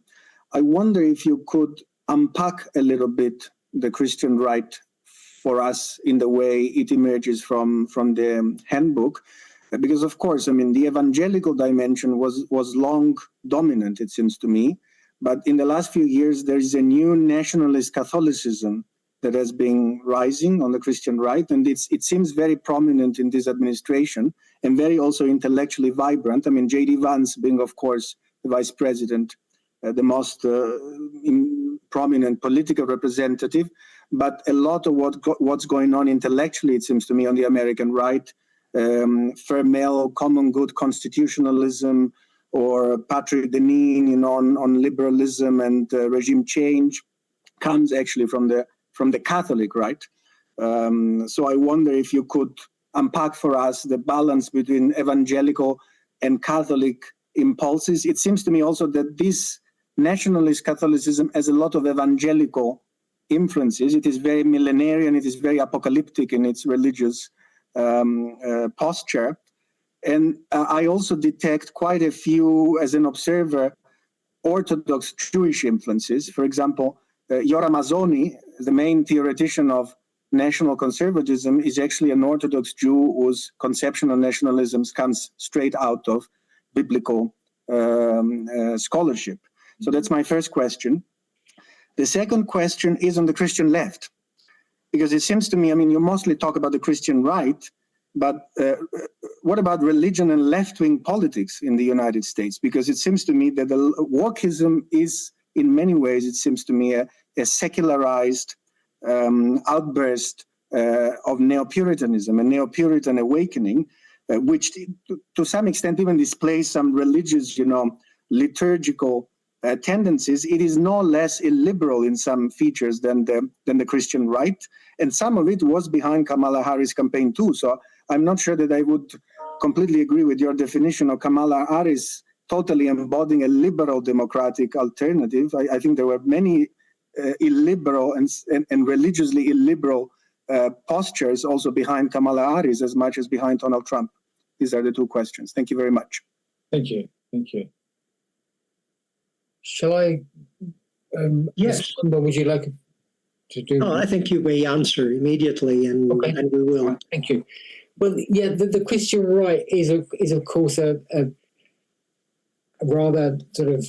Speaker 4: I wonder if you could unpack a little bit the Christian right for us in the way it emerges from the handbook, because of course, I mean, the evangelical dimension was long dominant, it seems to me, But in the last few years, there is a new nationalist Catholicism that has been rising on the Christian right, and it seems very prominent in this administration and very also intellectually vibrant. I mean, J.D. Vance being, of course, the vice president, the most prominent political representative, but a lot of what's going on intellectually, it seems to me, on the American right, Fermel, common good constitutionalism, or Patrick Deneen, on liberalism and regime change, comes actually from the Catholic right. So I wonder if you could unpack for us the balance between evangelical and Catholic impulses. It seems to me also that this nationalist Catholicism has a lot of evangelical influences. It is very millenarian, it is very apocalyptic in its religious posture. And I also detect quite a few, as an observer, Orthodox Jewish influences. For example, Yoram Azoni, the main theoretician of national conservatism, is actually an Orthodox Jew whose conception of nationalism comes straight out of biblical scholarship. So that's my first question. The second question is on the Christian left, because it seems to me, I mean, you mostly talk about the Christian right, but what about religion and left-wing politics in the United States? Because it seems to me that the wokeism is, in many ways, it seems to me, a secularized outburst of neo-Puritanism, a neo-Puritan awakening, which to some extent even displays some religious, liturgical tendencies. It is no less illiberal in some features than the Christian right, and some of it was behind Kamala Harris' campaign too. So I'm not sure that I would completely agree with your definition of Kamala Harris totally embodying a liberal democratic alternative. I think there were many illiberal and religiously illiberal postures also behind Kamala Harris as much as behind Donald Trump. These are the two questions. Thank you very much.
Speaker 2: Thank you. Thank you. Shall I
Speaker 1: Yes.
Speaker 2: respond, or would you like to do?
Speaker 1: No, I think you may answer immediately, and we will.
Speaker 2: Thank you. Well, yeah, the Christian right is of course a rather sort of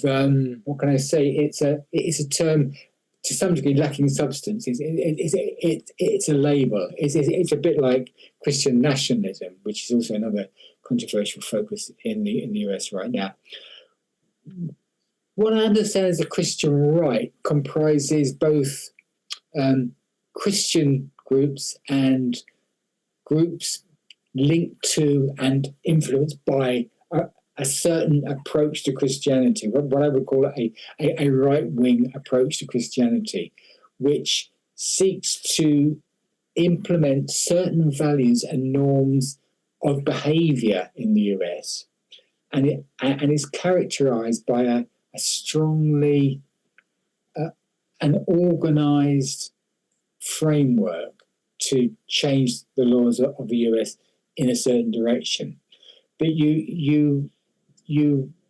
Speaker 2: what can I say? It's a term to some degree lacking substance. It's a label. It's a bit like Christian nationalism, which is also another controversial focus in the US right now. What I understand is the Christian right comprises both Christian groups and groups linked to and influenced by a certain approach to Christianity, what I would call a right-wing approach to Christianity, which seeks to implement certain values and norms of behavior in the US, and is characterized by a strongly an organized framework to change the laws of the US in a certain direction. But you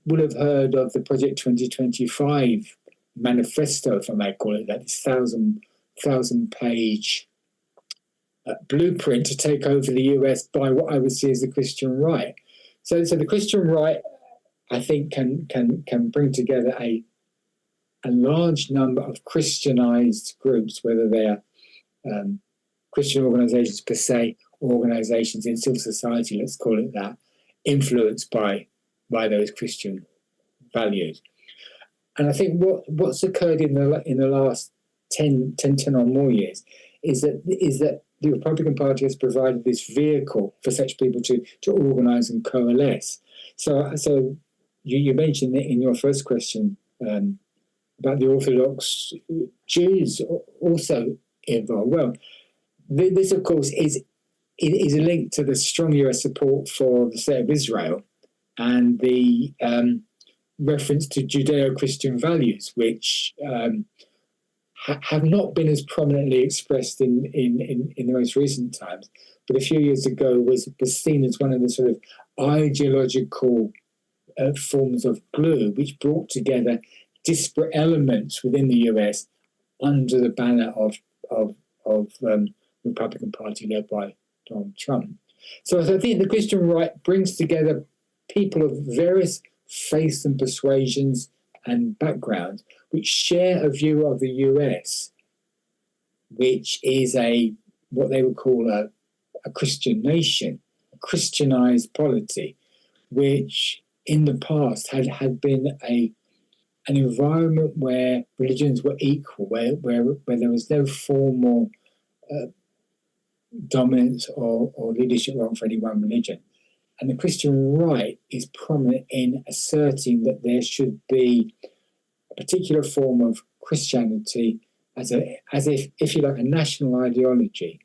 Speaker 2: will have heard of the Project 2025 manifesto, if I may call it that, this 1,000-page blueprint to take over the US by what I would see as the Christian right. So the Christian right, I think, can bring together a large number of Christianized groups, whether they're Christian organizations per se, or organizations in civil society, let's call it that, influenced by those Christian values. And I think what's occurred in the last 10 or more years is that the Republican Party has provided this vehicle for such people to organize and coalesce. So you mentioned in your first question about the Orthodox Jews also involved. Well, this, of course, is a link to the strong US support for the State of Israel and the reference to Judeo-Christian values, which have not been as prominently expressed in the most recent times, but a few years ago was seen as one of the sort of ideological forms of glue, which brought together disparate elements within the US under the banner of the Republican Party led by Donald Trump. So I think the Christian right brings together people of various faiths and persuasions and backgrounds, which share a view of the US, which is what they would call a Christian nation, a Christianized polity, which in the past had been an environment where religions were equal, where there was no formal dominance or leadership role for any one religion. And the Christian right is prominent in asserting that there should be a particular form of Christianity as if you like, a national ideology,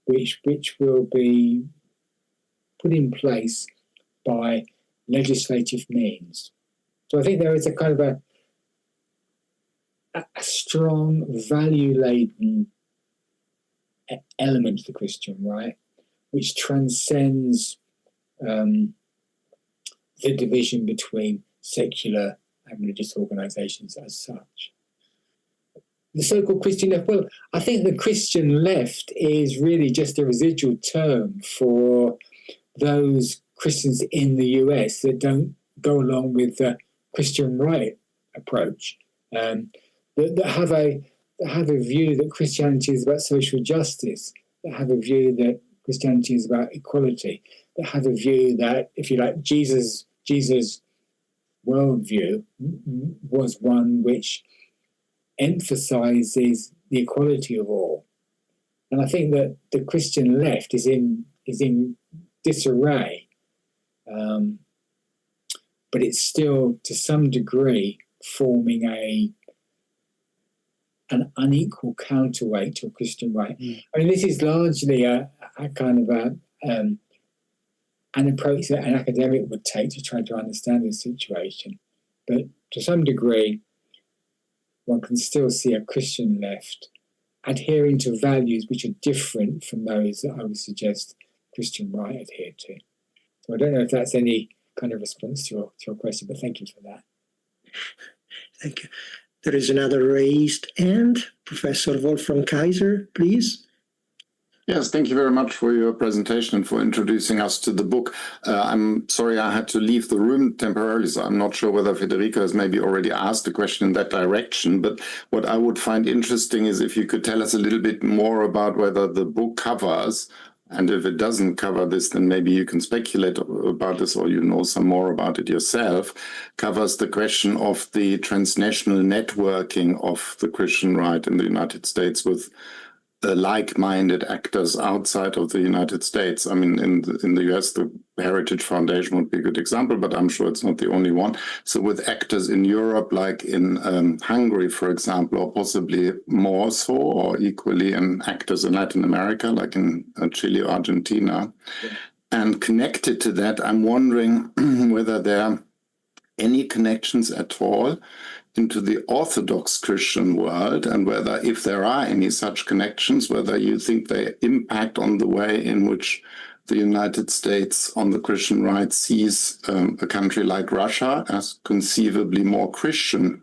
Speaker 2: which will be put in place by legislative means. So I think there is a kind of a strong value-laden element to the Christian right, which transcends the division between secular and religious organisations as such. The so-called Christian left, well, I think the Christian left is really just a residual term for those Christians in the US that don't go along with the Christian right approach, that have a view that Christianity is about social justice, that have a view that Christianity is about equality, that have a view that, if you like, Jesus' worldview was one which emphasizes the equality of all. And I think that the Christian left is in disarray, but it's still, to some degree, forming an unequal counterweight to a Christian right. I mean, this is largely a kind of an approach that an academic would take to try to understand the situation. But to some degree, one can still see a Christian left adhering to values which are different from those that I would suggest Christian right adhere to. So I don't know if that's any kind of response to your question, but thank you for that.
Speaker 1: Thank you. There is another raised hand. Professor Wolfram Kaiser, please.
Speaker 5: Yes, thank you very much for your presentation and for introducing us to the book. I'm sorry I had to leave the room temporarily, so I'm not sure whether Federico has maybe already asked a question in that direction. But what I would find interesting is if you could tell us a little bit more about whether the book covers, and if it doesn't cover this, then maybe you can speculate about this or you know some more about it yourself, covers the question of the transnational networking of the Christian right in the United States with like-minded actors outside of the United States. I mean, in the US, the Heritage Foundation would be a good example, but I'm sure it's not the only one. So with actors in Europe, like in Hungary, for example, or possibly more so, or equally in actors in Latin America, like in Chile or Argentina. Yeah. And connected to that, I'm wondering whether there are any connections at all into the Orthodox Christian world, and whether, if there are any such connections, whether you think they impact on the way in which the United States on the Christian right sees a country like Russia as conceivably more Christian,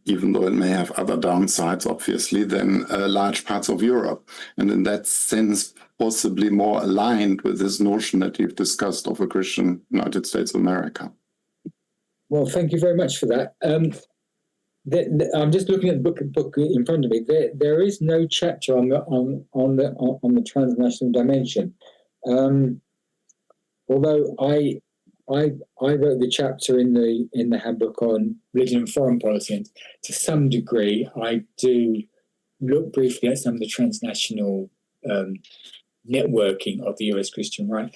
Speaker 5: even though it may have other downsides, obviously, than large parts of Europe. And in that sense, possibly more aligned with this notion that you've discussed of a Christian United States of America.
Speaker 2: Well, thank you very much for that. I'm just looking at the book in front of me. There is no chapter on the transnational dimension. Although I wrote the chapter in the handbook on religion and foreign policy, and to some degree I do look briefly at some of the transnational networking of the US Christian right.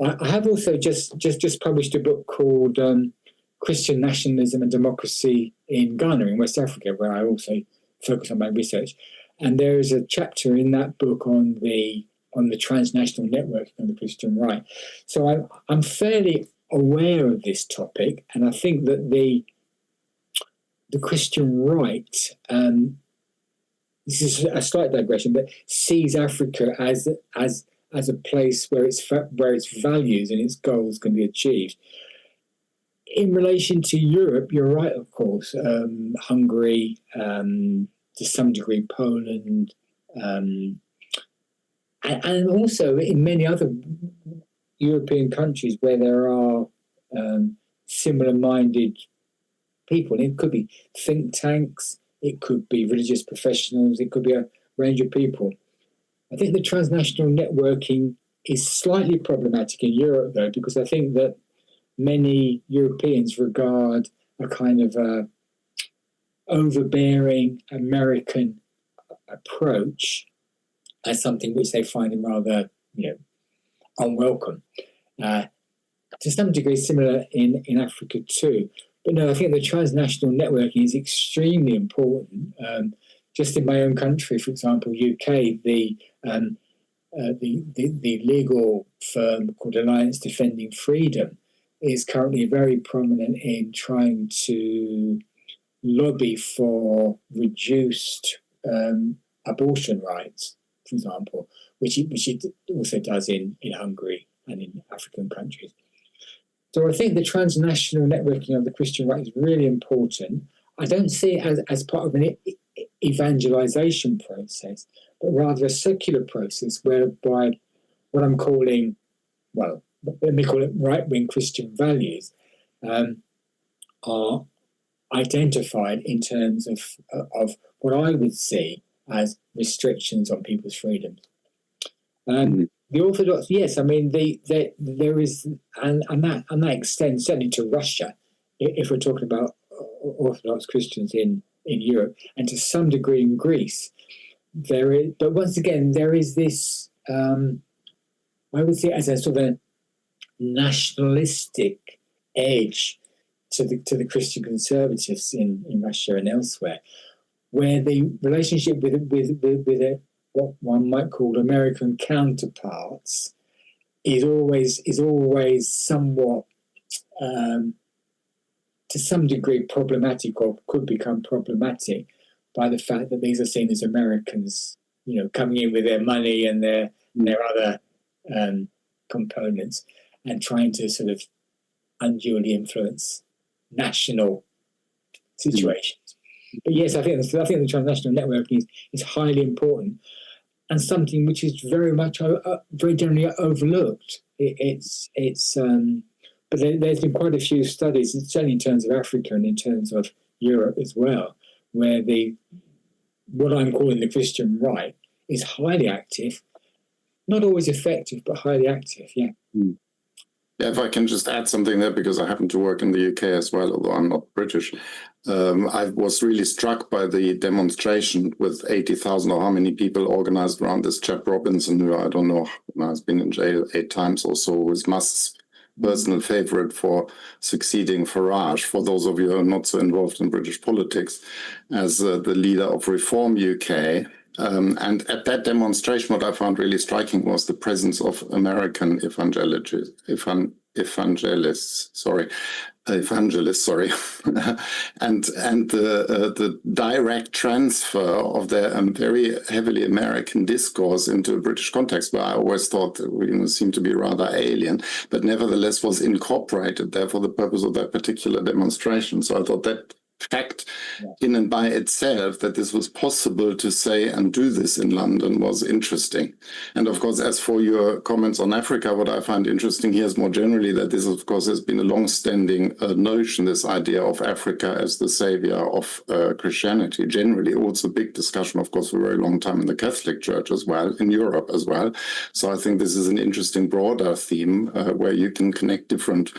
Speaker 2: I have also just published a book called Christian Nationalism and Democracy in Ghana, in West Africa, where I also focus on my research. And there is a chapter in that book on the transnational networking of the Christian right. So I'm fairly aware of this topic, and I think that the Christian right, this is a slight digression, but sees Africa as a place where its values and its goals can be achieved. In relation to Europe, you're right, of course. Hungary, to some degree, Poland, and also in many other European countries where there are similar-minded people. It could be think tanks, it could be religious professionals, it could be a range of people. I think the transnational networking is slightly problematic in Europe, though, because I think that many Europeans regard a kind of overbearing American approach as something which they find rather, unwelcome. To some degree, similar in Africa too. But no, I think the transnational networking is extremely important. Just in my own country, for example, UK, the legal firm called Alliance Defending Freedom is currently very prominent in trying to lobby for reduced abortion rights, for example, which it also does in Hungary and in African countries. So I think the transnational networking of the Christian right is really important. I don't see it as part of an evangelization process, but rather a secular process whereby what I'm calling, well, let me call it right-wing Christian values, are identified in terms of what I would see as restrictions on people's freedoms. The Orthodox, yes, I mean, there is, and that extends certainly to Russia, if we're talking about Orthodox Christians in Europe, and to some degree in Greece. There is, but once again, there is this, I would say, as a sort of a nationalistic edge to the Christian conservatives in Russia and elsewhere, where the relationship with what one might call American counterparts is always somewhat, to some degree, problematic, or could become problematic by the fact that these are seen as Americans, coming in with their money and their other components, and trying to sort of unduly influence national situations. But yes, I think the transnational networking is highly important, and something which is very generally overlooked. But there's been quite a few studies, certainly in terms of Africa and in terms of Europe as well, where what I'm calling the Christian right is highly active, not always effective, but highly active. Yeah.
Speaker 5: Yeah, if I can just add something there, because I happen to work in the UK as well, although I'm not British. I was really struck by the demonstration with 80,000 or how many people organized around this chap Robinson, who I don't know, has been in jail 8 times or so, was Musk's personal favorite for succeeding Farage, for those of you who are not so involved in British politics, as the leader of Reform UK. And at that demonstration, what I found really striking was the presence of American evangelists, and the direct transfer of their very heavily American discourse into a British context, where I always thought seemed to be rather alien, but nevertheless was incorporated there for the purpose of that particular demonstration. So I thought that fact in and by itself, that this was possible to say and do this in London, was interesting. And of course, as for your comments on Africa, what I find interesting here is more generally that this, of course, has been a long-standing notion, this idea of Africa as the savior of Christianity. Generally, also big discussion, of course, for a very long time in the Catholic Church as well, in Europe as well. So I think this is an interesting broader theme where you can connect different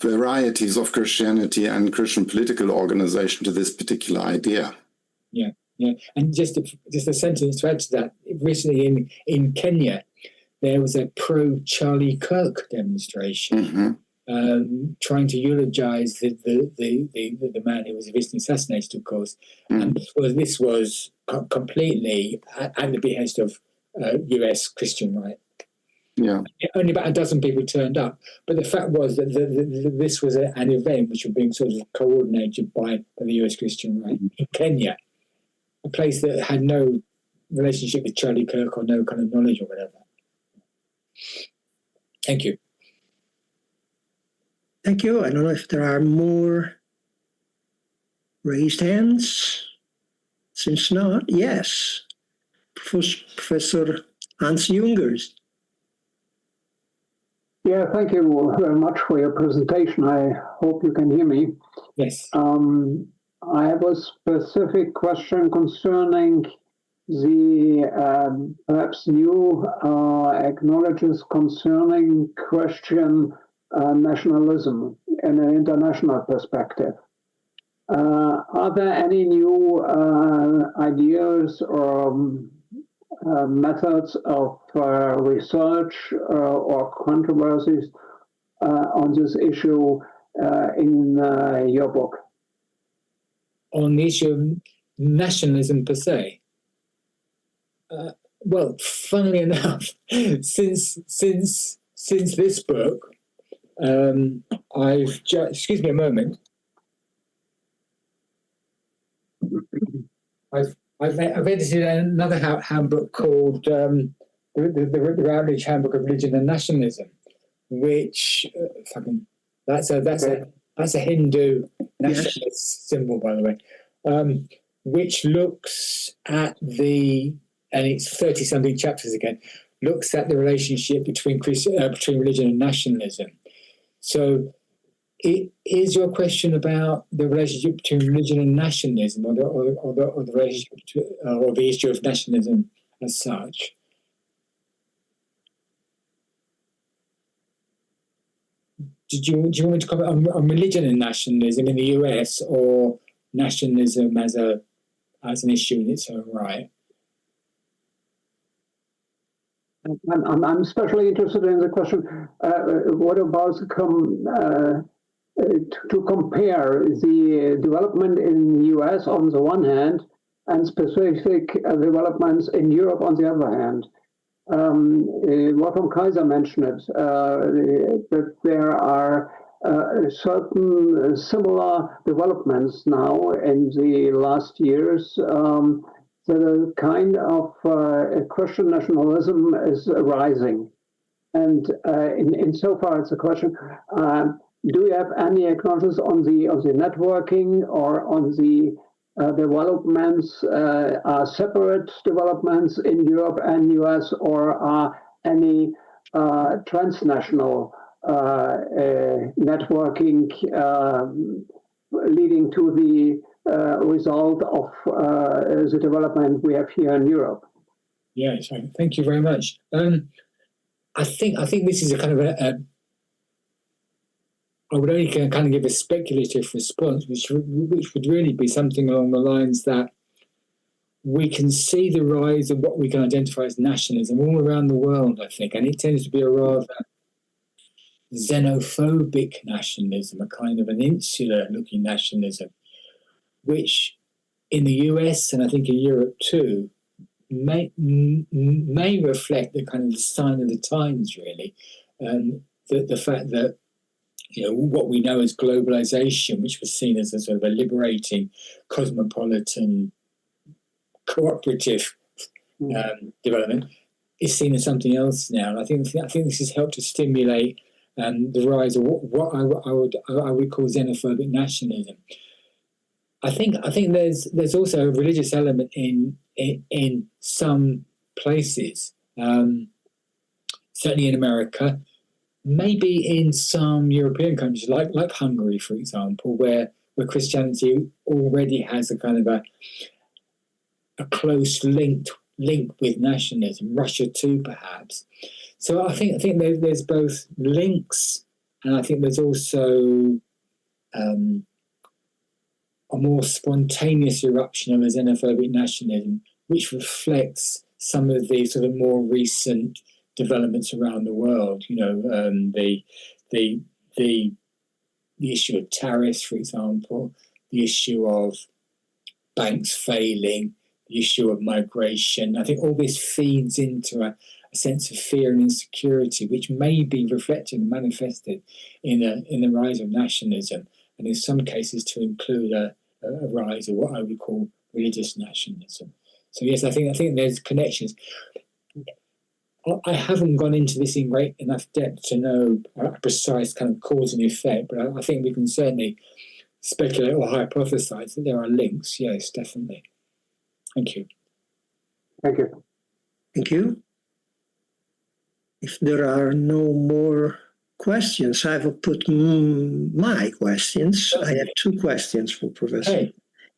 Speaker 5: varieties of Christianity and Christian political organization to this particular idea.
Speaker 2: Yeah. And just a sentence to add to that. Recently in Kenya, there was a pro-Charlie Kirk demonstration, trying to eulogize the man who was recently assassinated, of course. And this was completely at the behest of US Christian right.
Speaker 5: Yeah.
Speaker 2: Only about a dozen people turned up, but the fact was that this was an event which was being sort of coordinated by the US Christian right in Kenya, a place that had no relationship with Charlie Kirk or no kind of knowledge or whatever. Thank you.
Speaker 1: Thank you. I don't know if there are more raised hands. Since not, yes. Professor Hans Jungers.
Speaker 6: Yeah, thank you very much for your presentation. I hope you can hear me.
Speaker 2: Yes.
Speaker 6: I have a specific question concerning the perhaps new acknowledges concerning Christian nationalism in an international perspective. Are there any new ideas or methods of research or controversies on this issue in your book?
Speaker 2: On the issue of nationalism per se? Well, funnily enough, since this book, I've just, excuse me a moment. I've edited another handbook called the Routledge Handbook of Religion and Nationalism, which that's a Hindu nationalist symbol, by the way, which looks at and it's 30-something chapters again, looks at the relationship between religion and nationalism. So, is your question about the relationship between religion and nationalism, or the relationship or the issue of nationalism as such? Do you want me to comment on religion and nationalism in the US, or nationalism as an issue in its own right?
Speaker 6: I'm especially interested in the question, what about to compare the development in the US on the one hand and specific developments in Europe on the other hand? Wolfram Kaiser mentioned it, that there are certain similar developments now in the last years. That a kind of Christian nationalism is arising. And insofar as a question, do you have any acknowledgements on the networking or on the developments, are separate developments in Europe and US, or are any transnational networking leading to the result of the development we have here in Europe?
Speaker 2: Yes, thank you very much. I think this is a kind of I would only kind of give a speculative response, which would really be something along the lines that we can see the rise of what we can identify as nationalism all around the world, I think, and it tends to be a rather xenophobic nationalism, a kind of an insular-looking nationalism, which in the US and I think in Europe too may reflect the kind of the sign of the times, really, the fact that what we know as globalization, which was seen as a sort of a liberating, cosmopolitan, cooperative development, is seen as something else now. And I think this has helped to stimulate the rise of what I would call xenophobic nationalism. I think there's also a religious element in some places, certainly in America, maybe in some European countries like Hungary, for example, where Christianity already has a kind of a close link with nationalism. Russia too, perhaps. So I think there's both links, and I think there's also a more spontaneous eruption of a xenophobic nationalism, which reflects some of the sort of more recent developments around the world. The issue of tariffs, for example, the issue of banks failing, the issue of migration. I think all this feeds into a sense of fear and insecurity, which may be reflected and manifested in the rise of nationalism, and in some cases to include a rise of what I would call religious nationalism. So yes, I think there's connections. I haven't gone into this in great enough depth to know a precise kind of cause and effect, but I think we can certainly speculate or hypothesize that there are links. Yes, definitely. Thank you.
Speaker 6: Thank you.
Speaker 1: Thank you. If there are no more questions. I will put my questions. I have two questions for Professor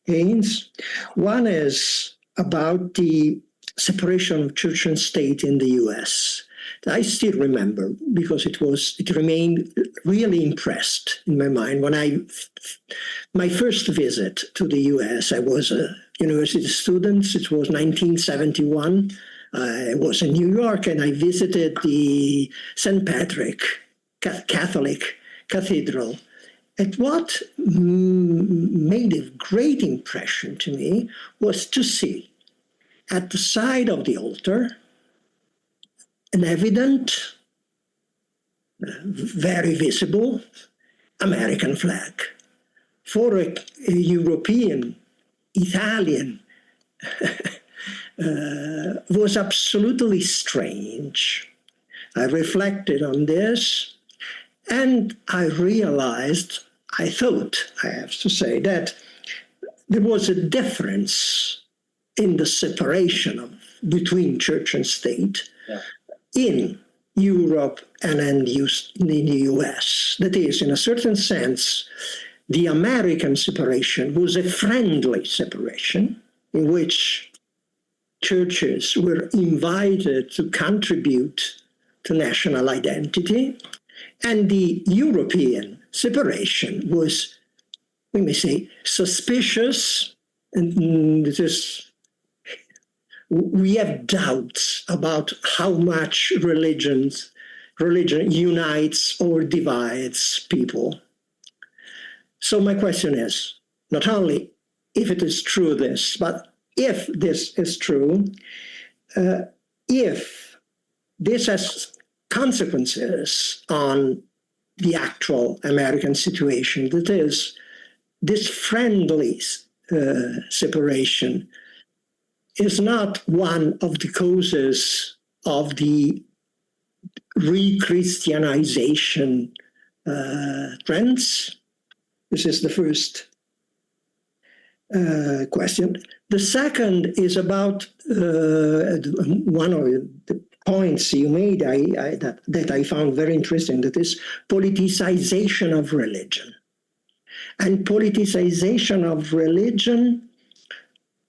Speaker 1: Haynes. One is about the separation of church and state in the US. I still remember because it remained really impressed in my mind when my first visit to the US. I was a university student. It was 1971. I was in New York and I visited the St. Patrick Catholic Cathedral. And what made a great impression to me was to see at the side of the altar an evident, very visible American flag. For a European, Italian, was absolutely strange. I reflected on this and I realized, I thought, I have to say, that there was a difference in the separation between church and state in Europe and in the US. That is, in a certain sense, the American separation was a friendly separation in which churches were invited to contribute to national identity, and the European separation was, we may say, suspicious, and we have doubts about how much religion unites or divides people. So my question is, not only if it is true this, but if this is true, if this has consequences on the actual American situation, that is, this friendly separation is not one of the causes of the re-Christianization trends. This is the first question. The second is about one of the points you made that I found very interesting, that is politicization of religion. And politicization of religion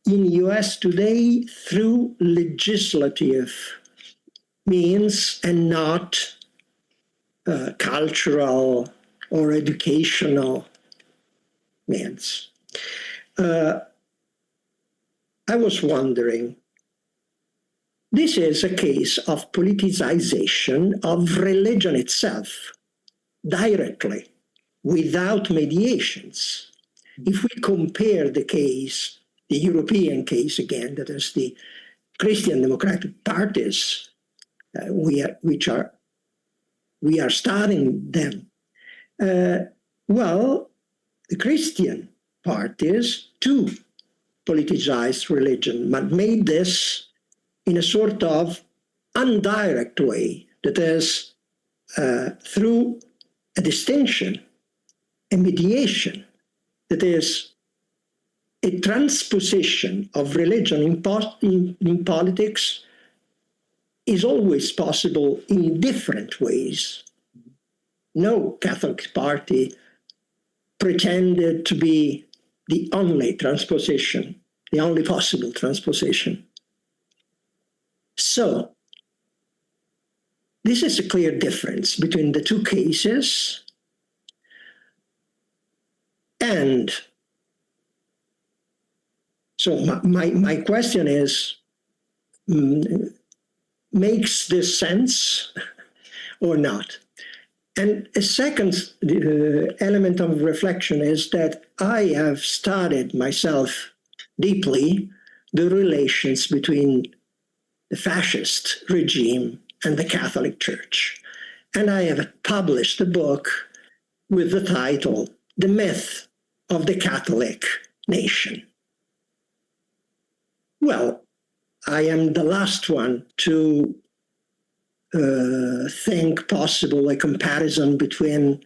Speaker 1: in the US today through legislative means and not cultural or educational means. I was wondering, this is a case of politicization of religion itself, directly, without mediations. If we compare the case, the European case again, that is the Christian democratic parties, we are studying them. Well, the Christian parties too politicized religion, but made this in a sort of indirect way, that is, through a distinction, a mediation, that is, a transposition of religion in politics is always possible in different ways. No Catholic party pretended to be the only transposition, the only possible transposition. So, this is a clear difference between the two cases, and so my question is, makes this sense or not? And a second element of reflection is that I have studied myself deeply the relations between the fascist regime and the Catholic Church. And I have published a book with the title, The Myth of the Catholic Nation. Well, I am the last one to think possible a comparison between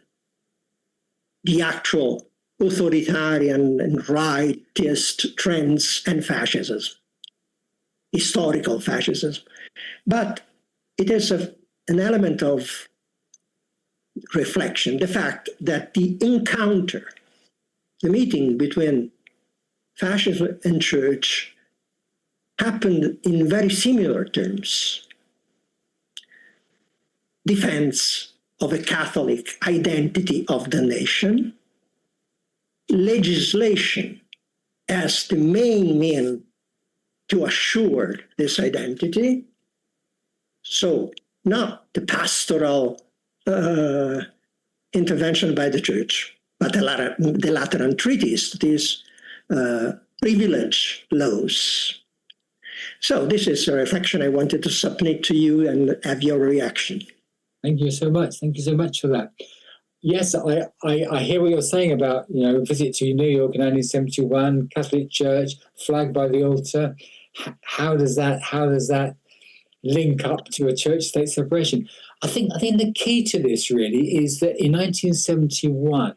Speaker 1: the actual authoritarian and rightist trends and fascism, historical fascism. But it is an element of reflection, the fact that the encounter, the meeting between fascism and church happened in very similar terms. Defense of a Catholic identity of the nation, legislation as the main mean to assure this identity. So not the pastoral intervention by the church, but the Lateran treaties, these privilege laws. So this is a reflection I wanted to submit to you and have your reaction.
Speaker 2: Thank you so much. Thank you so much for that. Yes, I hear what you're saying about, visit to New York in 1971, Catholic Church, flag by the altar. How does that link up to a church-state separation? I think the key to this really is that in 1971,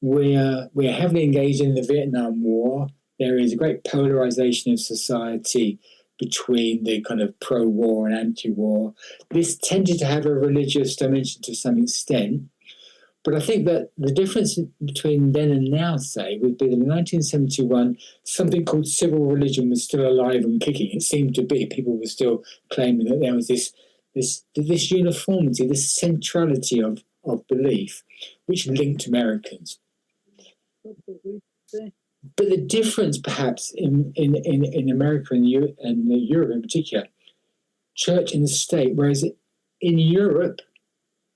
Speaker 2: we're heavily engaged in the Vietnam War. There is a great polarization of society between the kind of pro-war and anti-war. This tended to have a religious dimension to some extent. But I think that the difference between then and now, say, would be that in 1971, something called civil religion was still alive and kicking. It seemed to be. People were still claiming that there was this uniformity, this centrality of belief, which linked Americans. But the difference, perhaps, in America and Europe in particular, church and state, whereas in Europe,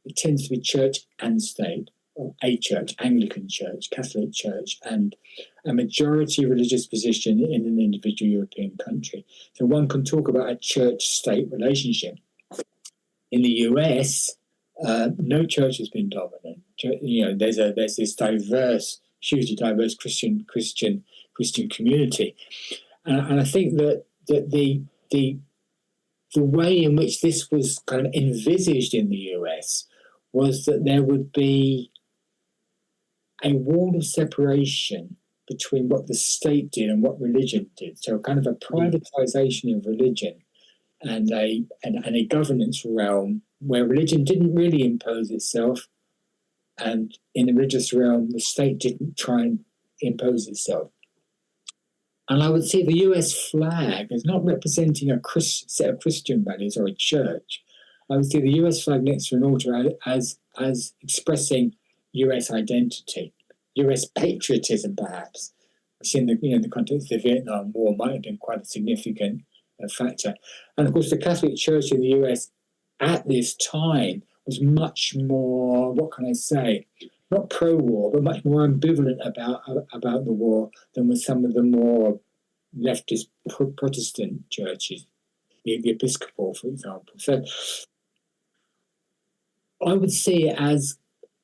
Speaker 2: it tends to be church and state, or a church, Anglican church, Catholic church, and a majority religious position in an individual European country. So one can talk about a church-state relationship. In the US, no church has been dominant. There's this diverse, hugely diverse Christian community, and I think that the way in which this was kind of envisaged in the US was that there would be a wall of separation between what the state did and what religion did. So kind of a privatization of religion and a governance realm where religion didn't really impose itself, and in the religious realm, the state didn't try and impose itself. And I would see the US flag as not representing a set of Christian values or a church. I would see the US flag next to an altar as expressing US identity, US patriotism, perhaps, which in the context of the Vietnam War might have been quite a significant factor. And of course, the Catholic Church in the US at this time was much more, what can I say, not pro-war, but much more ambivalent about the war than with some of the more leftist Protestant churches, the Episcopal, for example. So I would see it as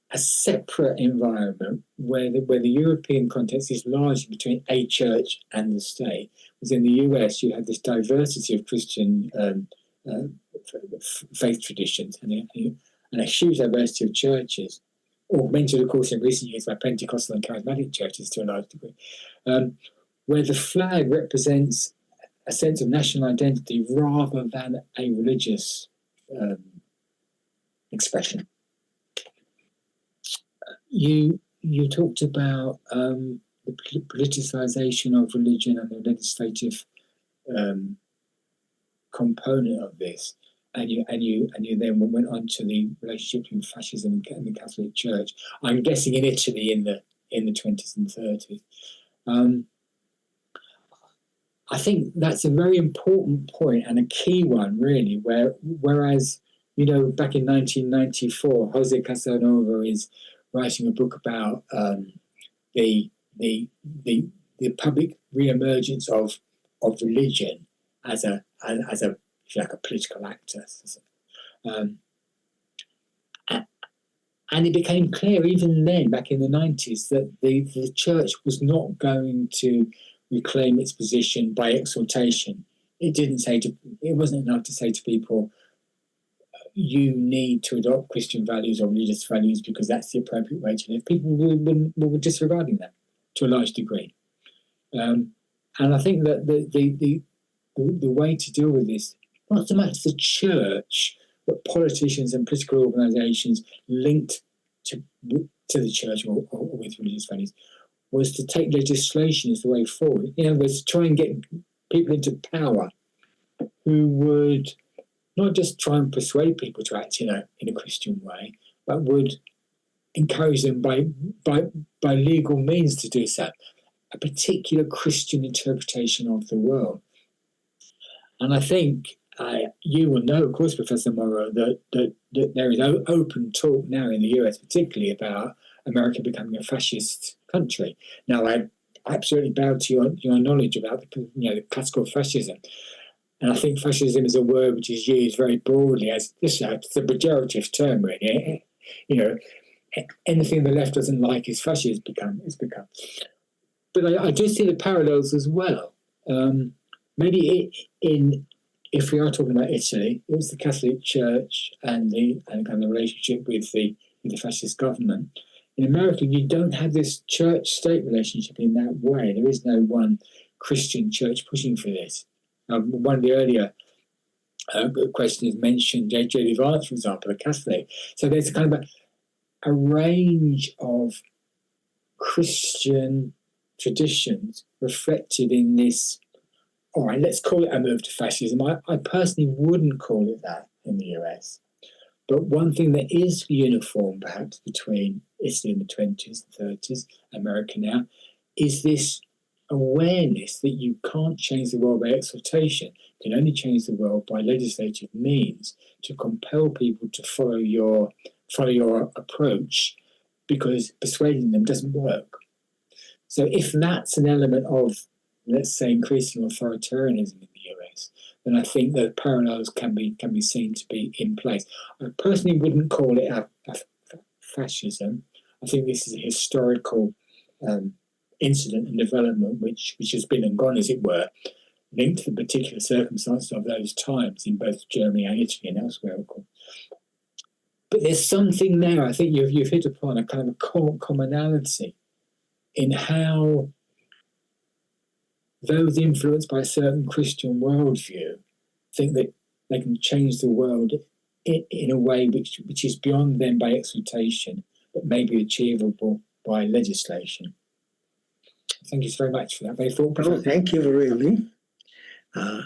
Speaker 2: a separate environment where the European context is largely between a church and the state. Whereas in the US, you have this diversity of Christian faith traditions and a huge diversity of churches, augmented, of course, in recent years by Pentecostal and charismatic churches to a large degree, where the flag represents a sense of national identity rather than a religious expression. You talked about the politicization of religion and the legislative component of this, and you then went on to the relationship between fascism and the Catholic Church. I'm guessing in Italy in the 20s and 30s. I think that's a very important point and a key one, really. Whereas back in 1994, Jose Casanova is writing a book about the public reemergence of religion as a political actor, and it became clear even then, back in the 90s, that the church was not going to reclaim its position by exhortation. It wasn't enough to say to people, you need to adopt Christian values or religious values because that's the appropriate way to live. People were disregarding that to a large degree. And I think that the way to deal with this, not so much the church but politicians and political organisations linked to the church or with religious values, was to take legislation as the way forward. In other words, try and get people into power who would not just try and persuade people to act in a Christian way, but would encourage them by legal means to do so. A particular Christian interpretation of the world. And I think you will know, of course, Professor Morrow, that there is open talk now in the US, particularly about America becoming a fascist country. Now, I absolutely bow to your knowledge about the classical fascism. And I think fascism is a word which is used very broadly as it's a pejorative term, really. Anything the left doesn't like is fascist. It's become. But I do see the parallels as well. Maybe if we are talking about Italy, it was the Catholic Church and the kind of relationship with the fascist government. In America, you don't have this church-state relationship in that way. There is no one Christian church pushing for this. One of the earlier questions mentioned J.D. Vance, for example, a Catholic. So there's kind of a range of Christian traditions reflected in this. All right, let's call it a move to fascism. I personally wouldn't call it that in the US. But one thing that is uniform, perhaps, between Italy in the 20s and 30s, America now, is this awareness that you can't change the world by exhortation. You can only change the world by legislative means to compel people to follow your approach, because persuading them doesn't work. So if that's an element of, let's say, increasing authoritarianism in the US, then I think that parallels can be seen to be in place. I personally wouldn't call it a fascism. I think this is a historical incident and development which has been and gone, as it were, linked to the particular circumstances of those times in both Germany and Italy and elsewhere, of course. But there's something there. I think you've hit upon a kind of a commonality in how those influenced by a certain Christian worldview think that they can change the world in a way which is beyond them by exhortation, but may be achievable by legislation. Thank you very much for that. Very thoughtful.
Speaker 1: Oh, thank you, really. I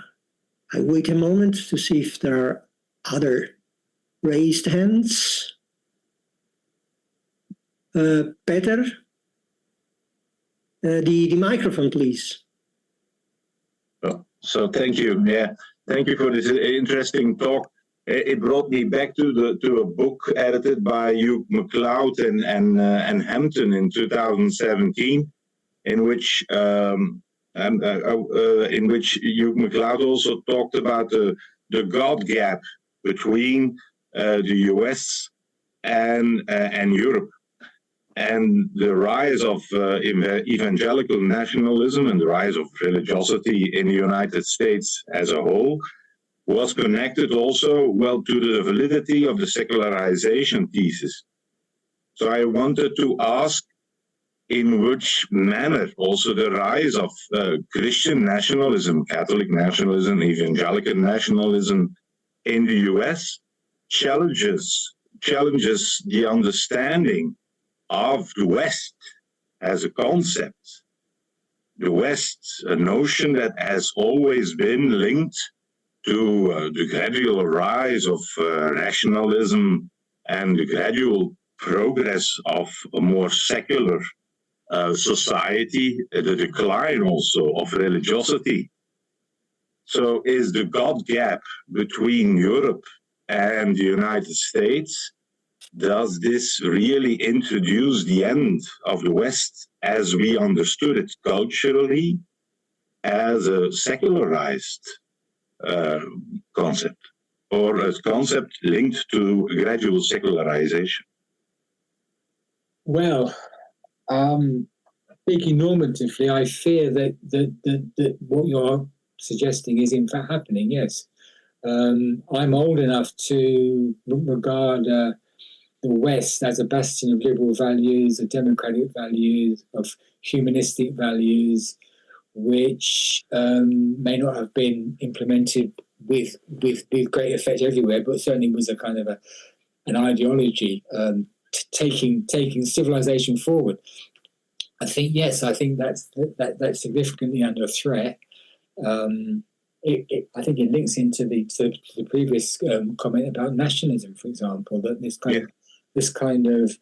Speaker 1: wait a moment to see if there are other raised hands. Peter, the microphone, please.
Speaker 7: So thank you. Yeah, thank you for this interesting talk. It brought me back to a book edited by Hugh MacLeod and Hampton in 2017, in which Hugh MacLeod also talked about the God gap between the US and Europe, and the rise of evangelical nationalism and the rise of religiosity in the United States as a whole was connected also, well, to the validity of the secularization thesis. So I wanted to ask in which manner also the rise of Christian nationalism, Catholic nationalism, evangelical nationalism in the US challenges the understanding of the West as a concept. The West, a notion that has always been linked to the gradual rise of rationalism and the gradual progress of a more secular society, the decline also of religiosity. So is the God gap between Europe and the United States, does this really introduce the end of the West as we understood it culturally as a secularized concept, or a concept linked to gradual secularization?
Speaker 2: Well, speaking normatively, I fear that what you're suggesting is in fact happening, yes. I'm old enough to regard the West as a bastion of liberal values, of democratic values, of humanistic values, which may not have been implemented with great effect everywhere, but certainly was a kind of an ideology taking civilization forward. I think that's significantly under threat. I think it links into the previous comment about nationalism, for example, that this kind of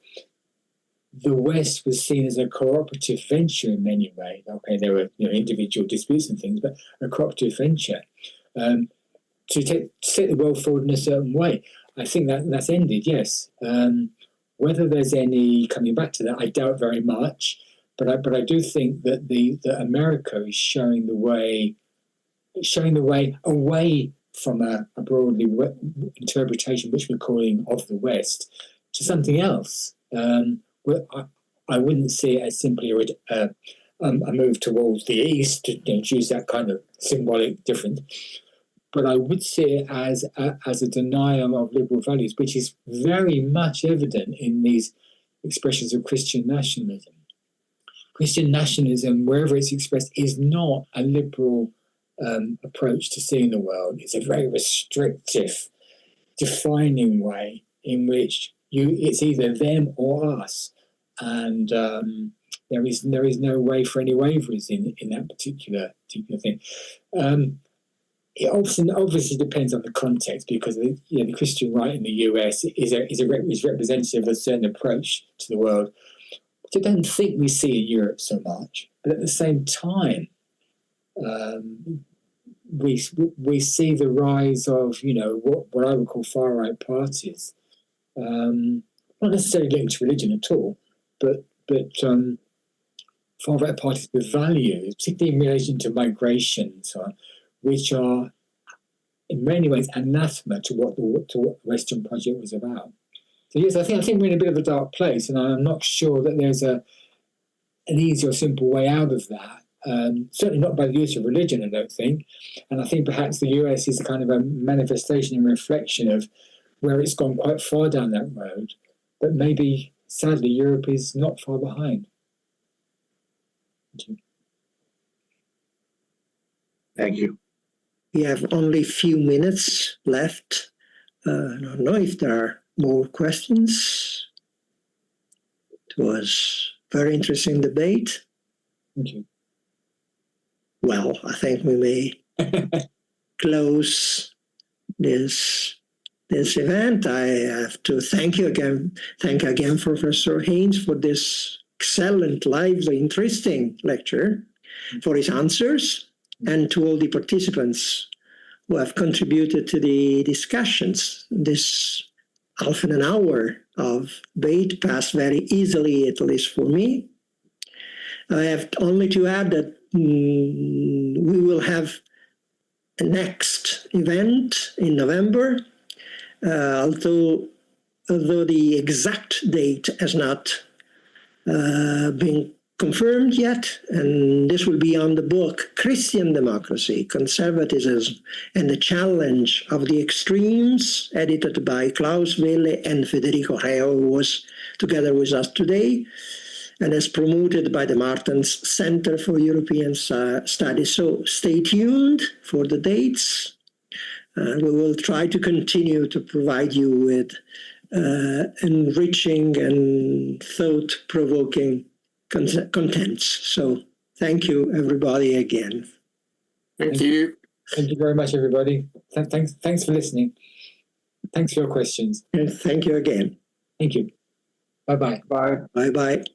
Speaker 2: the West was seen as a cooperative venture in many ways. Okay, there were individual disputes and things, but a cooperative venture to set the world forward in a certain way. I think that's ended. Yes. Whether there's any coming back to that, I doubt very much. But I do think that that America is showing the way away from a broadly interpretation, which we're calling of the West, to something else. I wouldn't see it as simply a move towards the East, to choose that kind of symbolic difference. But I would see it as a denial of liberal values, which is very much evident in these expressions of Christian nationalism. Christian nationalism, wherever it's expressed, is not a liberal approach to seeing the world. It's a very restrictive, defining way in which it's either them or us, and there is no way for any waverers in that particular thing. It obviously depends on the context, because the Christian right in the US is representative of a certain approach to the world, which I don't think we see in Europe so much. But at the same time, we see the rise of what I would call far right parties, not necessarily linked to religion at all, but far right parties with values, particularly in relation to migration and so on, which are in many ways anathema to what the Western project was about. So yes, I think we're in a bit of a dark place, and I'm not sure that there's an easy or simple way out of that. Certainly not by the use of religion, I don't think. And I think perhaps the US is a kind of a manifestation and reflection of where it's gone quite far down that road. But maybe, sadly, Europe is not far behind.
Speaker 7: Thank you.
Speaker 1: We have only a few minutes left. I don't know if there are more questions. It was a very interesting debate.
Speaker 2: Thank you.
Speaker 1: Well, I think we may close this event. I have to thank again Professor Haynes for this excellent, lively, interesting lecture, for his answers, and to all the participants who have contributed to the discussions. This half an hour of debate passed very easily, at least for me. I have only to add that we will have a next event in November, although the exact date has not been confirmed yet, and this will be on the book Christian Democracy, Conservatism and the Challenge of the Extremes, edited by Klaus Welle and Federico Reo, who was together with us today, and is promoted by the Martens Center for European Studies. So stay tuned for the dates. We will try to continue to provide you with enriching and thought-provoking contents. So thank you, everybody, again.
Speaker 5: Thank you.
Speaker 2: Thank you very much, everybody. Thanks for listening. Thanks for your questions.
Speaker 1: And thank you again.
Speaker 2: Thank you. Bye-bye.
Speaker 6: Bye.
Speaker 1: Bye-bye.